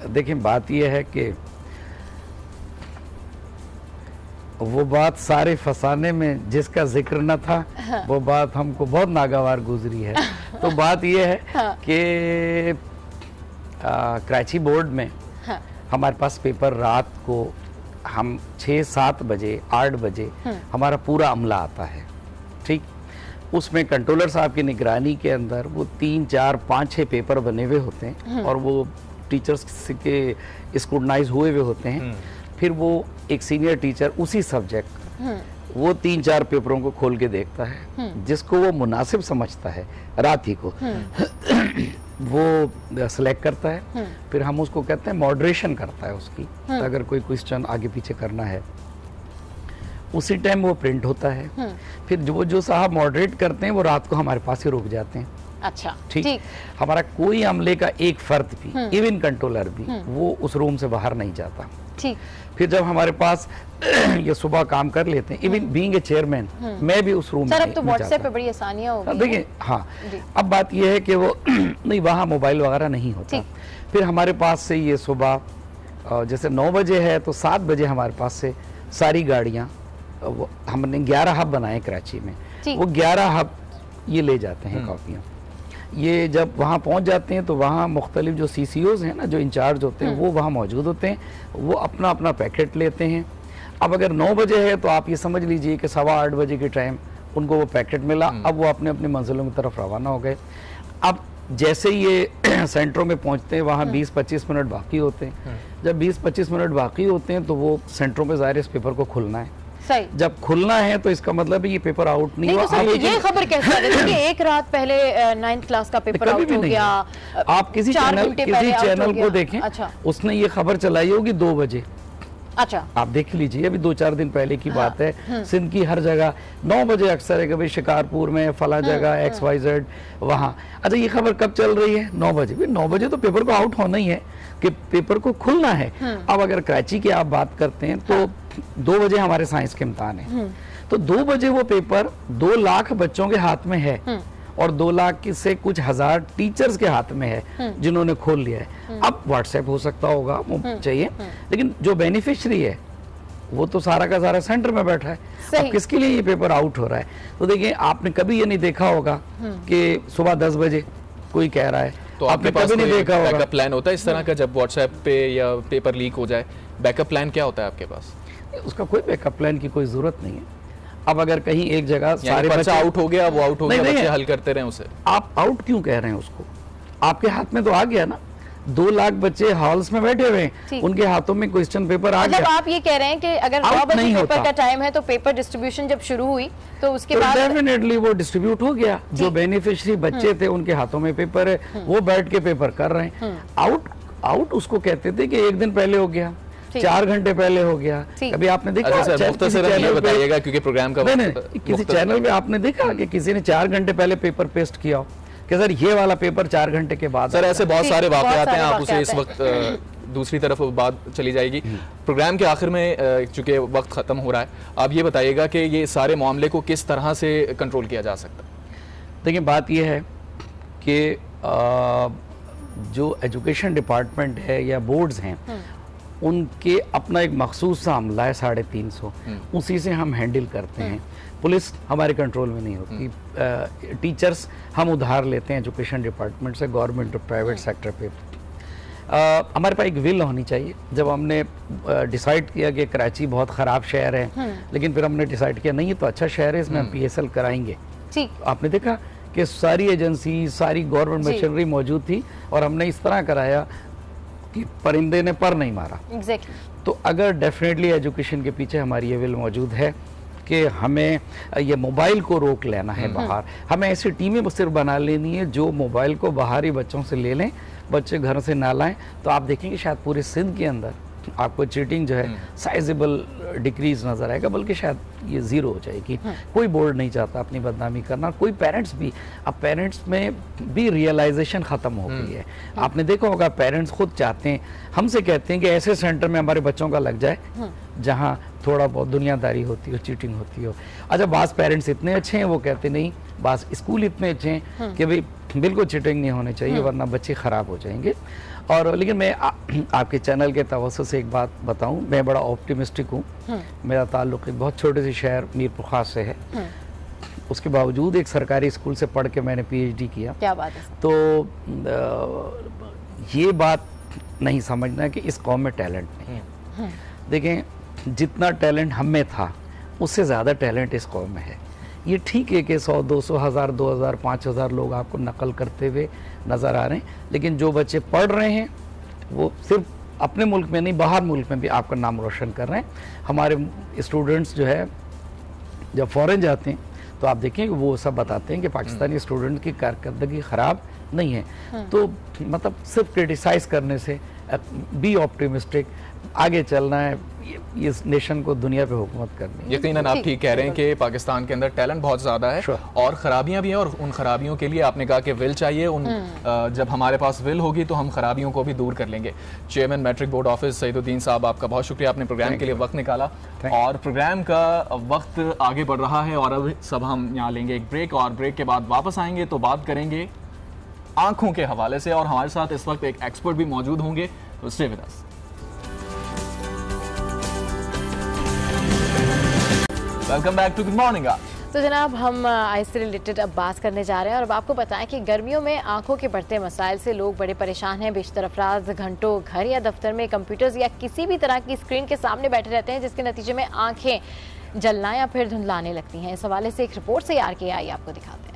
Speaker 9: देखिए, बात ये है कि वो बात सारे फसाने में जिसका जिक्र न था, वो बात हमको बहुत नागवार गुजरी है। तो बात ये है कि कराची बोर्ड में हमारे पास पेपर रात को हम 6-7 बजे 8 बजे हमारा पूरा अमला आता है, ठीक। उसमें कंट्रोलर साहब की निगरानी के अंदर वो 3-4-5-6 पेपर बने हुए होते हैं और वो टीचर्स के स्क्रूटनाइज हुए हुए होते हैं। फिर वो एक सीनियर टीचर उसी सब्जेक्ट वो 3-4 पेपरों को खोल के देखता है, जिसको वो मुनासिब समझता है रात ही को वो सिलेक्ट करता है। फिर हम उसको कहते हैं मॉडरेशन करता है उसकी, अगर कोई क्वेश्चन आगे पीछे करना है उसी टाइम वो प्रिंट होता है। फिर जो साहब मॉडरेट करते हैं वो रात को हमारे पास ही रुक जाते हैं।
Speaker 2: अच्छा,
Speaker 9: ठीक। हमारा कोई अमले का एक फर्द भी, इवन कंट्रोलर भी, वो उस रूम से बाहर नहीं जाता।
Speaker 2: ठीक।
Speaker 9: फिर जब हमारे पास ये सुबह काम कर लेते हैं, इवन बीइंग ए चेयरमैन, मैं भी उस रूम में
Speaker 2: अब तो व्हाट्सएप पे बड़ी आसानियां हो गई।
Speaker 9: देखिए, हाँ, अब बात ये है कि वो नहीं, वहाँ मोबाइल वगैरह नहीं होता। फिर हमारे पास से ये सुबह जैसे 9 बजे है तो 7 बजे हमारे पास से सारी गाड़ियाँ, हमने 11 हब बनाए कराची में, वो 11 हब ये ले जाते हैं कॉपियाँ। ये जब वहाँ पहुँच जाते हैं तो वहाँ मुख्तलिफ जो CCOs हैं ना, जो इंचार्ज होते हैं, वो वहाँ मौजूद होते हैं, वो अपना अपना पैकेट लेते हैं। अब अगर 9 बजे है तो आप ये समझ लीजिए कि 7:15 बजे के टाइम उनको वो पैकेट मिला, अब वो अपने अपनी मंजिलों की तरफ रवाना हो गए। अब जैसे ये सेंटरों में पहुँचते हैं वहाँ 20-25 मिनट बाकी होते हैं। जब 20-25 मिनट बाकी होते हैं तो वो सेंटरों पर ज़ाहिर इस पेपर को खुलना है।
Speaker 2: सही।
Speaker 9: जब खुलना है तो इसका मतलब है ये पेपर आउट नहीं हुआ।
Speaker 2: तो ये खबर कैसे है कि एक रात पहले 9th क्लास का पेपर आउट हो गया।
Speaker 9: आप किसी चैनल को देखें,
Speaker 2: अच्छा।
Speaker 9: उसने ये खबर चलाई होगी 2 बजे।
Speaker 2: अच्छा,
Speaker 9: आप देख लीजिए, अभी 2-4 दिन पहले की बात है। सिंध की हर जगह 9 बजे अक्सर है, कभी शिकारपुर में फला जगह XYZ वहाँ। अच्छा, ये खबर कब चल रही है? 9 बजे। 9 बजे तो पेपर को आउट होना ही है कि पेपर को खुलना है। अब अगर कराची की आप बात करते हैं तो 2 बजे हमारे साइंस के इम्तिहान है, तो 2 बजे वो पेपर 2 लाख बच्चों के हाथ में है और 2 लाख से कुछ हजार टीचर्स के हाथ में है जिन्होंने खोल लिया है। अब व्हाट्सएप हो सकता होगा, चाहिए, लेकिन जो बेनिफिशियरी है वो तो सारा का सारा सेंटर में बैठा है। अब किसके लिए ये पेपर आउट हो रहा है? तो देखिए, आपने कभी ये नहीं देखा होगा कि सुबह 10 बजे कोई कह रहा है
Speaker 3: तो आपके पास नहीं देखा बैकअप प्लान होता है इस तरह का, जब व्हाट्सएप पे या पेपर लीक हो जाए, बैकअप प्लान क्या होता है आपके पास?
Speaker 9: उसका कोई बैकअप प्लान की कोई जरूरत नहीं है। अब अगर कहीं एक जगह सारे बच्चे
Speaker 3: आउट हो गया, वो आउट हो गया, बच्चे हल करते रहे उसे,
Speaker 9: आप आउट क्यों कह रहे हैं उसको? आपके हाथ में तो आ गया ना, 2 लाख बच्चे हॉल्स में बैठे हुए हैं, उनके हाथों में क्वेश्चन पेपर आ गया।
Speaker 2: आप ये कह रहे हैं कि अगर 9 बजे पेपर का टाइम है तो पेपर डिस्ट्रीब्यूशन जब शुरू हुई तो उसके बाद
Speaker 9: डेफिनेटली वो डिस्ट्रीब्यूट हो गया। जो बेनिफिशियरी बच्चे थे उनके हाथों में पेपर है, वो बैठ के पेपर कर रहे हैं। आउट उसको कहते थे कि 1 दिन पहले हो गया, 4 घंटे पहले हो गया। कभी आपने देखा
Speaker 3: बताइएगा क्योंकि प्रोग्राम का
Speaker 9: किसी चैनल पे आपने देखा कि किसी ने 4 घंटे पहले पेपर पेस्ट किया हो कि सर ये वाला पेपर 4 घंटे के बाद?
Speaker 3: सर ऐसे बहुत सारे वाकयात हैं, आप उसे इस वक्त दूसरी तरफ बात चली जाएगी। प्रोग्राम के आखिर में चूंकि वक्त खत्म हो रहा है, आप ये बताइएगा कि ये सारे मामले को किस तरह से कंट्रोल किया जा सकता है?
Speaker 9: देखिए बात ये है कि जो एजुकेशन डिपार्टमेंट है या बोर्ड्स हैं उनके अपना एक मखसूस सा अमला है 350, उसी से हम हैंडल करते हैं। पुलिस हमारे कंट्रोल में नहीं होती। टीचर्स हम उधार लेते हैं एजुकेशन डिपार्टमेंट से, गवर्नमेंट और प्राइवेट सेक्टर पे। हमारे पास एक विल होनी चाहिए। जब हमने डिसाइड किया कि कराची बहुत ख़राब शहर है, लेकिन फिर हमने डिसाइड किया नहीं ये तो अच्छा शहर है, इसमें हम PSL कराएंगे। आपने देखा कि सारी एजेंसी, सारी गवर्नमेंट मशीनरी मौजूद थी और हमने इस तरह कराया कि परिंदे ने पर नहीं मारा। तो अगर डेफिनेटली एजुकेशन के पीछे हमारी ये विल मौजूद है कि हमें ये मोबाइल को रोक लेना है बाहर, हमें ऐसी टीमें सिर्फ बना लेनी है जो मोबाइल को बाहरी बच्चों से ले लें, बच्चे घर से ना लाएं, तो आप देखेंगे शायद पूरे सिंध के अंदर आपको चीटिंग जो है साइजेबल डिक्रीज नजर आएगा, बल्कि शायद ये जीरो हो जाएगी। कोई बोर्ड नहीं चाहता अपनी बदनामी करना, कोई पेरेंट्स भी, अब पेरेंट्स में भी रियलाइजेशन ख़त्म हो गई है। आपने देखा होगा पेरेंट्स खुद चाहते हैं, हमसे कहते हैं कि ऐसे सेंटर में हमारे बच्चों का लग जाए जहाँ थोड़ा बहुत दुनियादारी होती हो, चीटिंग होती हो। अच्छा, बास पेरेंट्स इतने अच्छे हैं वो कहते नहीं, बास स्कूल इतने अच्छे हैं कि भाई बिल्कुल चीटिंग नहीं होनी चाहिए वरना बच्चे ख़राब हो जाएंगे। और लेकिन मैं आपके चैनल के तवज्जो से एक बात बताऊं, मैं बड़ा ऑप्टिमिस्टिक हूं। मेरा ताल्लुक़ एक बहुत छोटे से शहर मीरपुर खास से है, उसके बावजूद एक सरकारी स्कूल से पढ़ के मैंने PhD किया।
Speaker 2: क्या बात है।
Speaker 9: तो ये बात नहीं समझना कि इस कौम में टैलेंट नहीं है। देखें, जितना टैलेंट हम में था उससे ज़्यादा टैलेंट इस कौम में है। ये ठीक है कि 100, 200, 1000, 2000, 5000 लोग आपको नकल करते हुए नज़र आ रहे हैं, लेकिन जो बच्चे पढ़ रहे हैं वो सिर्फ अपने मुल्क में नहीं, बाहर मुल्क में भी आपका नाम रोशन कर रहे हैं। हमारे स्टूडेंट्स जो है जब फ़ॉरेन जाते हैं तो आप देखें कि वो सब बताते हैं कि पाकिस्तानी स्टूडेंट की कारकर्दगी ख़राब नहीं है। तो मतलब सिर्फ क्रिटिसाइज़ करने से, बी ऑप्टिमिस्टिक, आगे चलना है, इस नेशन को दुनिया पे हुकूमत करनी है।
Speaker 3: यकीनन आप ठीक कह रहे हैं कि पाकिस्तान के अंदर टैलेंट बहुत ज़्यादा है और ख़राबियाँ भी हैं, और उन खराबियों के लिए आपने कहा कि विल चाहिए। जब हमारे पास विल होगी तो हम खराबियों को भी दूर कर लेंगे। Chairman matric board office Saeeduddin साहब, आपका बहुत शुक्रिया, आपने प्रोग्राम के लिए वक्त निकाला। और प्रोग्राम का वक्त आगे बढ़ रहा है और अब सब हम यहाँ लेंगे एक ब्रेक, और ब्रेक के बाद वापस आएंगे तो बात करेंगे आंखों के हवाले से, और हमारे साथ इस वक्त एक एक्सपर्ट भी मौजूद होंगे, तो stay with us. Welcome back to good morning.
Speaker 2: तो जनाब, हम आइस से रिलेटेड अब बात करने जा रहे हैं, और अब आपको बताएं कि गर्मियों में आंखों के बढ़ते मसाइल से लोग बड़े परेशान हैं। बेशतर अफराद घंटों घर या दफ्तर में कंप्यूटर्स या किसी भी तरह की स्क्रीन के सामने बैठे रहते हैं, जिसके नतीजे में आंखें जलना या फिर धुंधलाने लगती हैं। इस हवाले से एक रिपोर्ट तैयार की आई, आपको दिखाते हैं।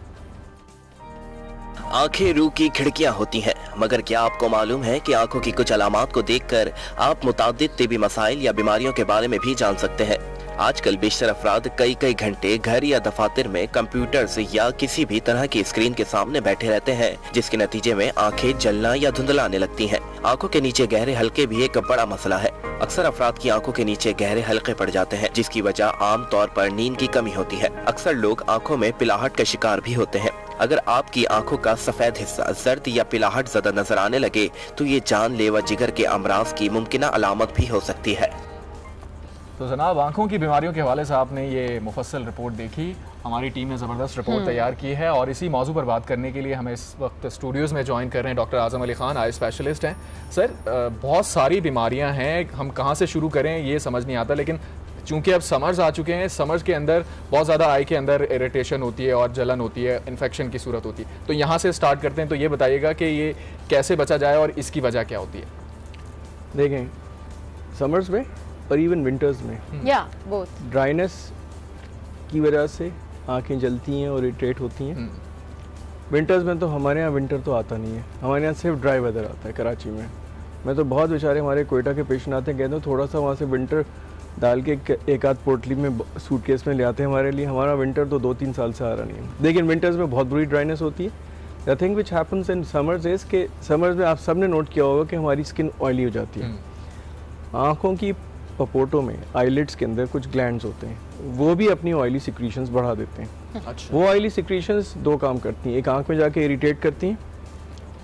Speaker 8: आंखें रूह की खिड़कियां होती हैं, मगर क्या आपको मालूम है कि आंखों की कुछ अलामात को देखकर आप मुतादिद तिबी मसाइल या बीमारियों के बारे में भी जान सकते हैं। आजकल बेशतर अफराद कई घंटे घर या दफातर में कंप्यूटर से या किसी भी तरह की स्क्रीन के सामने बैठे रहते हैं, जिसके नतीजे में आंखें जलना या धुंधलाने लगती हैं। आंखों के नीचे गहरे हल्के भी एक बड़ा मसला है। अक्सर अफराद की आंखों के नीचे गहरे हल्के पड़ जाते हैं, जिसकी वजह आम तौर पर नींद की कमी होती है। अक्सर लोग आंखों में पिलाहट का शिकार भी होते हैं। अगर आपकी आंखों का सफेद हिस्सा जर्द या पिलाहट ज़दा नजर आने लगे तो ये जानलेवा जिगर के अमराज की मुमकिन अलामत भी हो सकती है।
Speaker 3: तो जनाब, आंखों की बीमारियों के हवाले से आपने ये मुफस्सल रिपोर्ट देखी। हमारी टीम ने ज़बरदस्त रिपोर्ट तैयार की है, और इसी मौजू पर बात करने के लिए हमें इस वक्त स्टूडियोज़ में ज्वाइन कर रहे हैं डॉक्टर आज़म अली खान, आई स्पेशलिस्ट हैं। सर, बहुत सारी बीमारियां हैं, हम कहाँ से शुरू करें ये समझ नहीं आता, लेकिन चूंकि अब समर्स आ चुके हैं, समर्स के अंदर बहुत ज़्यादा आई के अंदर इरिटेशन होती है और जलन होती है, इन्फेक्शन की सूरत होती है, तो यहाँ से स्टार्ट करते हैं। तो ये बताइएगा कि ये कैसे बचा जाए और इसकी वजह क्या होती है?
Speaker 10: देखें, समर्स में और इवन विंटर्स में
Speaker 2: बोथ
Speaker 10: ड्राइनेस की वजह से आंखें जलती हैं और इरिटेट होती हैं। विंटर्स में तो हमारे यहाँ विंटर तो आता नहीं है, हमारे यहाँ सिर्फ ड्राई वेदर आता है कराची में। मैं तो बहुत बेचारे हमारे कोयटा के पेशेंट आते हैं, कहते हैं थोड़ा सा वहाँ से विंटर डाल के एक आध पोटली में सूटकेस में ले आते हैं हमारे लिए। हमारा विंटर तो 2-3 साल से आ रहा नहीं है। लेकिन विंटर्स में बहुत बुरी ड्राइनेस होती है। The thing which happens in summers is के समर्स में आप सब ने नोट किया होगा कि हमारी स्किन ऑयली हो जाती है। आँखों की पपोटों में, आईलिड्स के अंदर कुछ ग्लैंड्स होते हैं, वो भी अपनी ऑयली सिक्रीशंस बढ़ा देते हैं। अच्छा। वो ऑयली सिक्रीशंस 2 काम करती हैं, एक आँख में जाके इरिटेट करती हैं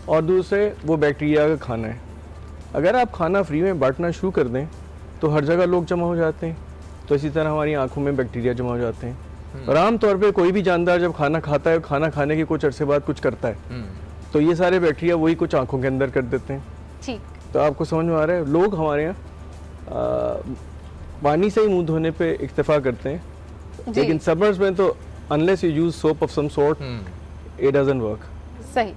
Speaker 10: और दूसरे वो बैक्टीरिया का खाना है। अगर आप खाना फ्री में बांटना शुरू कर दें तो हर जगह लोग जमा हो जाते हैं, तो इसी तरह हमारी आंखों में बैक्टीरिया जमा हो जाते हैं। और आमतौर पे कोई भी जानदार जब खाना खाता है, खाना खाने के कुछ अरसे बाद कुछ करता है, तो ये सारे बैक्टीरिया वही कुछ आंखों के अंदर कर देते हैं। ठीक। तो आपको समझ में आ रहा है, लोग हमारे यहाँ पानी से ही मुंह धोने पे इक्तफा करते हैं, लेकिन समर्स में तो unless you use soap of some sort it doesn't work.
Speaker 2: सही,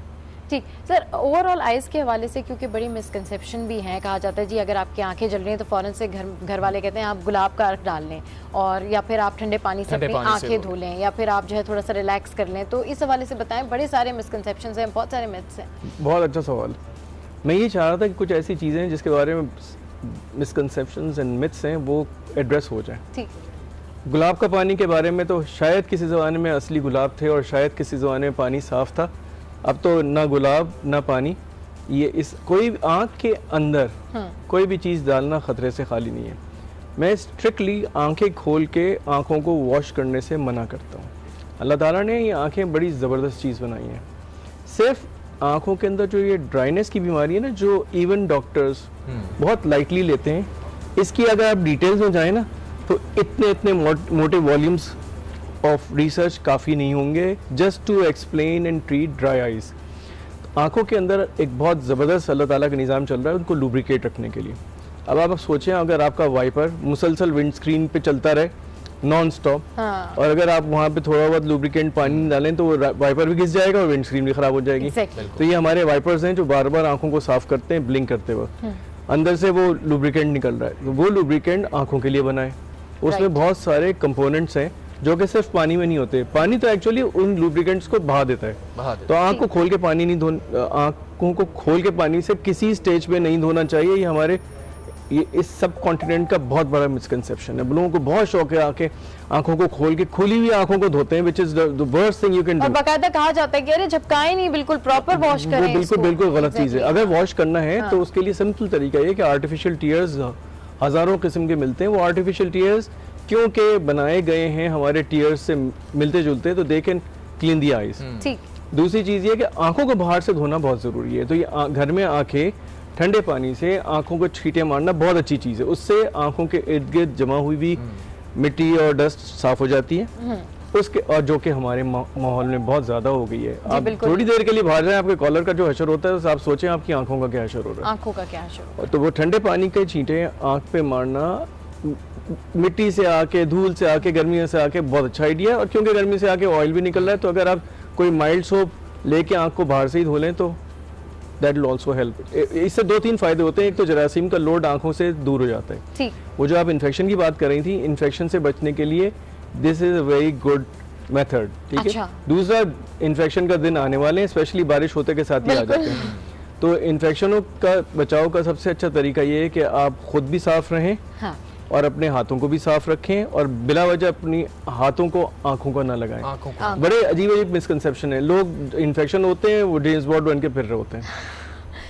Speaker 2: ठीक। सर, ओवरऑल आइज़ के हवाले से क्योंकि बड़ी मिसकंसेप्शन भी है, कहा जाता है जी अगर आपकी आंखें जल रही हैं तो फ़ौरन से घर वाले कहते हैं आप गुलाब का अर्क डाल लें, और या फिर आप ठंडे पानी से अपनी आंखें धो लें, या फिर आप जो है थोड़ा सा रिलैक्स कर लें। तो इस हवाले से बताएं, बड़े सारे मिसकंसेप्शंस हैं, बहुत सारे मिथ्स हैं।
Speaker 10: बहुत अच्छा सवाल। मैं ये चाह रहा था कि कुछ ऐसी चीज़ें जिसके बारे में मिसकंसेप्शंस एंड मिथ्स हैं वो एड्रेस हो जाए। ठीक। गुलाब का पानी के बारे में तो शायद किसी ज़माने में असली गुलाब थे और शायद किसी ज़माने में पानी साफ़ था। अब तो ना गुलाब ना पानी, ये इस कोई आँख के अंदर कोई भी चीज़ डालना ख़तरे से खाली नहीं है। मैं स्ट्रिक्टली आंखें खोल के आँखों को वॉश करने से मना करता हूँ। अल्लाह ताला ने ये आँखें बड़ी ज़बरदस्त चीज़ बनाई हैं। सिर्फ आँखों के अंदर जो ये ड्राइनेस की बीमारी है ना, जो इवन डॉक्टर्स बहुत लाइटली लेते हैं, इसकी अगर आप डिटेल्स में जाएँ ना तो इतने मोटे वॉल्यूम्स ऑफ रिसर्च काफ़ी नहीं होंगे just to explain and treat dry eyes. आँखों के अंदर एक बहुत ज़बरदस्त अल्लाह ताला का निज़ाम चल रहा है उनको लुब्रिकेट रखने के लिए। अब आप सोचें, अगर आपका वाइपर मुसलसल विंड स्क्रीन पे चलता रहे नॉन स्टॉप, और अगर आप वहाँ पे थोड़ा बहुत लुब्रिकेंट पानी डालें तो वो वाइपर भी घिस जाएगा और विंड स्क्रीन भी ख़राब हो जाएगी। तो ये हमारे वाइपर्स हैं जो बार बार आँखों को साफ़ करते हैं ब्लिंक करते वक्त, अंदर से वो लुब्रिकेंट निकल रहा है, तो वो लुब्रिकेंट आँखों के लिए बनाए। उसमें बहुत सारे कंपोनेंट्स हैं जो कि सिर्फ पानी में नहीं होते। पानी तो एक्चुअली उन लुब्रिकेंट्स को बहा देता है, तो आँख को खोल के पानी नहीं धोना, आँखों को खोल के पानी से किसी स्टेज पे नहीं धोना चाहिए। ये हमारे ये इस सब कॉन्टिनेंट का बहुत बड़ा मिसकंसेप्शन है। लोगों को बहुत शौक है आँखों को खोल के, खुली हुई आँखों को धोते हैं, which is the worst thing you can do.
Speaker 2: और बाकायदा कहा जाता है कि अरे झपकाएं नहीं, बिल्कुल प्रॉपर वॉश करें।
Speaker 10: वो बिल्कुल गलत चीज़ है। अगर वॉश करना है तो उसके लिए सिंपल तरीका ये कि आर्टिफिशियल टीयर्स हज़ारों किस्म के मिलते हैं। वो आर्टिफिशियल टीयर्स क्योंकि बनाए गए हैं हमारे टीयर्स से मिलते जुलते, तो they can clean the eyes. ठीक। दूसरी चीज़ ये कि आंखों को बाहर से धोना बहुत ज़रूरी है। तो ये घर में आंखें ठंडे पानी से आंखों को छींटे मारना बहुत अच्छी चीज़ है। उससे आंखों के इर्द गिर्द जमा हुई भी मिट्टी और डस्ट साफ हो जाती है उसके, और जो कि हमारे माहौल में बहुत ज़्यादा हो गई है। आप थोड़ी देर के लिए बाहर जाएं, आपके कॉलर का जो हशर होता है तो आप सोचें आपकी आंखों का क्या हशर हो रहा है।
Speaker 2: आंखों का क्या हशर हो रहा है।
Speaker 10: तो वो ठंडे पानी के छींटे आंख पे मारना मिट्टी से आके, धूल से आके, गर्मियों से आके बहुत अच्छा आइडिया है। और क्योंकि गर्मी से आके ऑयल भी निकल रहा है, तो अगर आप कोई माइल्ड सोप लेके आंख को बाहर से ही धो लें तो दैट विल आल्सो हेल्प। इससे 2-3 फायदे होते हैं। एक तो जरासीम का लोड आंखों से दूर हो जाता है। ठीक। वो जो आप इन्फेक्शन की बात कर रही थी, इन्फेक्शन से बचने के लिए this is a very good method. ठीक है। दूसरा, इन्फेक्शन का दिन आने वाले हैं, स्पेशली बारिश होते के साथ ही आ जाते हैं, तो इन्फेक्शनों का बचाव का सबसे अच्छा तरीका ये है कि आप खुद भी साफ रहें और अपने हाथों को भी साफ रखें, और बिला वजह अपनी हाथों को आंखों को ना लगाएं। बड़े अजीब मिसकंसेप्शन है। लोग इन्फेक्शन होते हैं वो जेम्स बॉन्ड बन के फिर रहे होते हैं।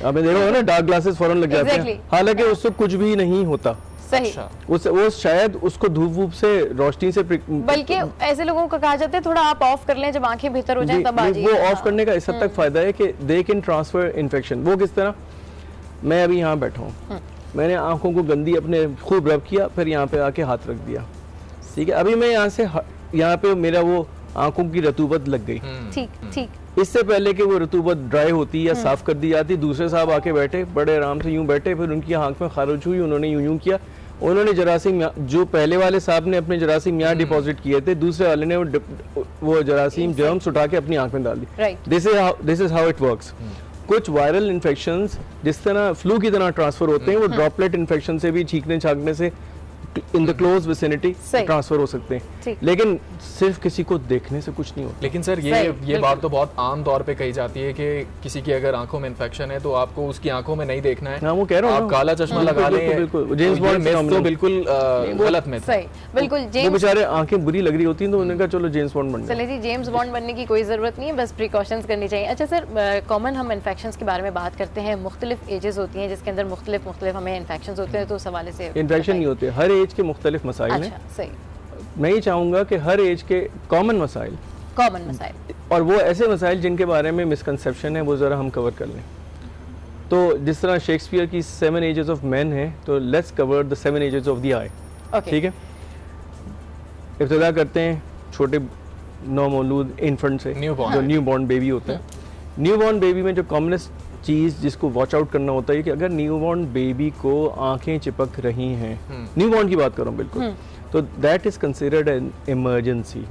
Speaker 10: आपने देखा होगा ना, डार्क ग्लासेस फौरन लग जाते हैं, हालांकि उससे कुछ भी नहीं होता।
Speaker 2: सही।
Speaker 10: वो शायद उसको धूप वूप से, रोशनी से,
Speaker 2: बल्कि ऐसे लोगों को कहा जाता है थोड़ा आप ऑफ कर लें, जब आंखें भीतर हो जाएं तब आ जाइए।
Speaker 10: वो ऑफ करने का इस हद तक फायदा है कि दे कैन ट्रांसफर इन्फेक्शन। वो किस तरह, मैं अभी यहाँ बैठा हूँ, मैंने आंखों को गंदी अपने खूब रब किया, फिर यहाँ पे आके हाथ रख दिया, ठीक है। अभी मैं यहाँ पे मेरा वो आंखों की रतूबत लग गई।
Speaker 2: ठीक ठीक।
Speaker 10: इससे पहले कि वो रतूबत ड्राई होती या साफ कर दी जाती, दूसरे साहब आके बैठे, बड़े आराम से यूं बैठे, फिर उनकी आंख में खारिज हुई, उन्होंने यूं किया, उन्होंने जरासीम जो पहले वाले साहब ने अपने जरासीम यहाँ डिपॉजिट किए थे, दूसरे वाले ने वो जरासीम जर्म्स उठा के अपनी आंख में डाल दी। This is how it works. कुछ वायरल इन्फेक्शंस जिस तरह फ्लू की तरह ट्रांसफर होते हैं, वो ड्रॉपलेट इन्फेक्शन से भी छींकने छांकने से in the close vicinity transfer हो सकते हैं, लेकिन सिर्फ किसी को देखने से कुछ नहीं होता।
Speaker 3: लेकिन सर ये बात तो बहुत आम तौर पे कही जाती है कि किसी की अगर आंखों में इन्फेक्शन है तो आपको उसकी आंखों में नहीं देखना है।
Speaker 10: वो कह रहा हूं,
Speaker 3: आप काला चश्मा लगा लें, जेम्स बॉन्ड तो बिल्कुल गलत में
Speaker 2: सही, बिल्कुल।
Speaker 10: वो बेचारे आंखें बुरी लग रही होती हैं तो उन्होंने कहा चलो जेम्स बॉन्ड बन जाओ।
Speaker 2: चलिए जी, जेम्स बॉन्ड बनने की कोई जरूरत नहीं है, बस प्रिकॉशंस करनी चाहिए। अच्छा सर, कॉमन हम इन्फेक्शंस के बारे में बात करते हैं, मुख्तलिफ एजेस होती हैं जिसके अंदर मुख्तलिफ हमें इन्फेक्शंस होते हैं, तो उस हवाले से
Speaker 10: इन्फेक्शन नहीं होते, हर एज के मुख्तलिफ मसाइल हैं।
Speaker 2: सही।
Speaker 10: मैं ये चाहूंगा कि हर एज के कॉमन मसाइल और वो ऐसे मसाइल जिनके बारे में मिसकंसेप्शन है वो ज़रा हम कवर कर लें। तो जिस तरह शेक्सपियर की 7 एजेस ऑफ मैन है, तो let's cover the 7 ages of the eye. ठीक है, इब्तिदा करते हैं छोटे नौमौलूद इन्फेंट से, जो न्यू बॉर्न बेबी होता है। न्यू बॉर्न बेबी में जो कॉमनेस्ट चीज़ जिसको वॉच आउट करना होता है कि अगर न्यू बॉर्न बेबी को आंखें चिपक रही हैं, न्यू बॉर्न की बात कर रहा हूँ बिल्कुल, तो that is considered an emergency.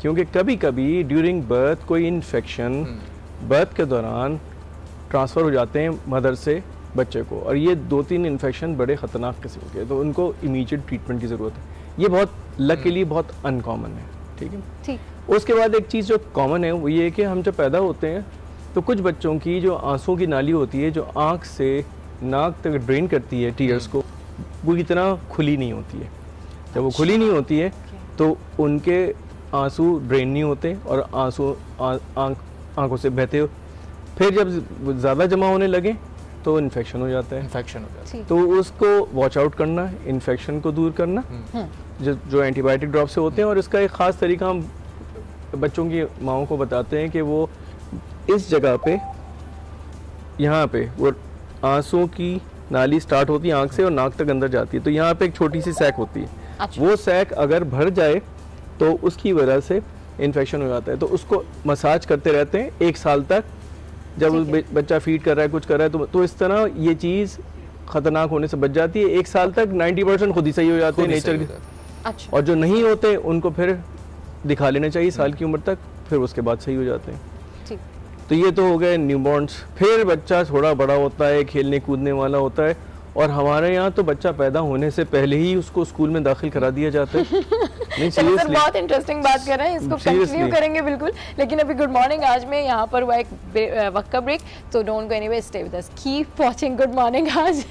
Speaker 10: क्योंकि कभी कभी ड्यूरिंग बर्थ कोई इन्फेक्शन बर्थ के दौरान ट्रांसफ़र हो जाते हैं मदर से बच्चे को, और ये 2-3 इन्फेक्शन बड़े ख़तरनाक किस्म के, तो उनको इमीडिएट ट्रीटमेंट की ज़रूरत है। ये बहुत लकीली बहुत अनकॉमन है। ठीक है, ठीक। उसके बाद एक चीज़ जो कॉमन है वो ये कि हम जब पैदा होते हैं तो कुछ बच्चों की जो आंसू की नाली होती है, जो आँख से नाक तक ड्रेन करती है टीयर्स को, वो इतना खुली नहीं होती है। जब वो खुली नहीं होती है तो उनके आंसू ड्रेन नहीं होते और आंसू आंखों से बहते हो, फिर जब ज़्यादा जमा होने लगे तो इन्फेक्शन हो जाता है। तो उसको वॉच आउट करना, इन्फेक्शन को दूर करना, जो एंटीबायोटिक ड्रॉप से होते हैं। और इसका एक ख़ास तरीका हम बच्चों की माओं को बताते हैं कि वो इस जगह पे, यहाँ पे वो आंसू की नाली स्टार्ट होती है आँख से और नाक तक अंदर जाती है, तो यहाँ पे एक छोटी सी सैक होती है। अच्छा। वो सैक अगर भर जाए तो उसकी वजह से इन्फेक्शन हो जाता है। तो उसको मसाज करते रहते हैं 1 साल तक, जब बच्चा फीड कर रहा है, कुछ कर रहा है, तो इस तरह ये चीज़ खतरनाक होने से बच जाती है। 1 साल तक 90% खुद ही सही हो जाते हैं नेचर के। अच्छा। और जो नहीं होते उनको फिर दिखा लेना चाहिए साल की उम्र तक, फिर उसके बाद सही हो जाते हैं। तो ये तो हो गए न्यूबॉर्न्स। फिर बच्चा थोड़ा बड़ा होता है, खेलने कूदने वाला होता है, और हमारे यहाँ तो बच्चा पैदा होने से पहले ही उसको स्कूल में दाखिल करा दिया जाता है। नहीं,
Speaker 2: सर बहुत इंटरेस्टिंग बात कर रहे हैं, इसको कंटिन्यू करेंगे बिल्कुल। लेकिन अभी गुड मॉर्निंग आज में यहाँ पर हुआ एक वक्त का ब्रेक, तो don't go anyway, stay with us, keep watching good morning आज।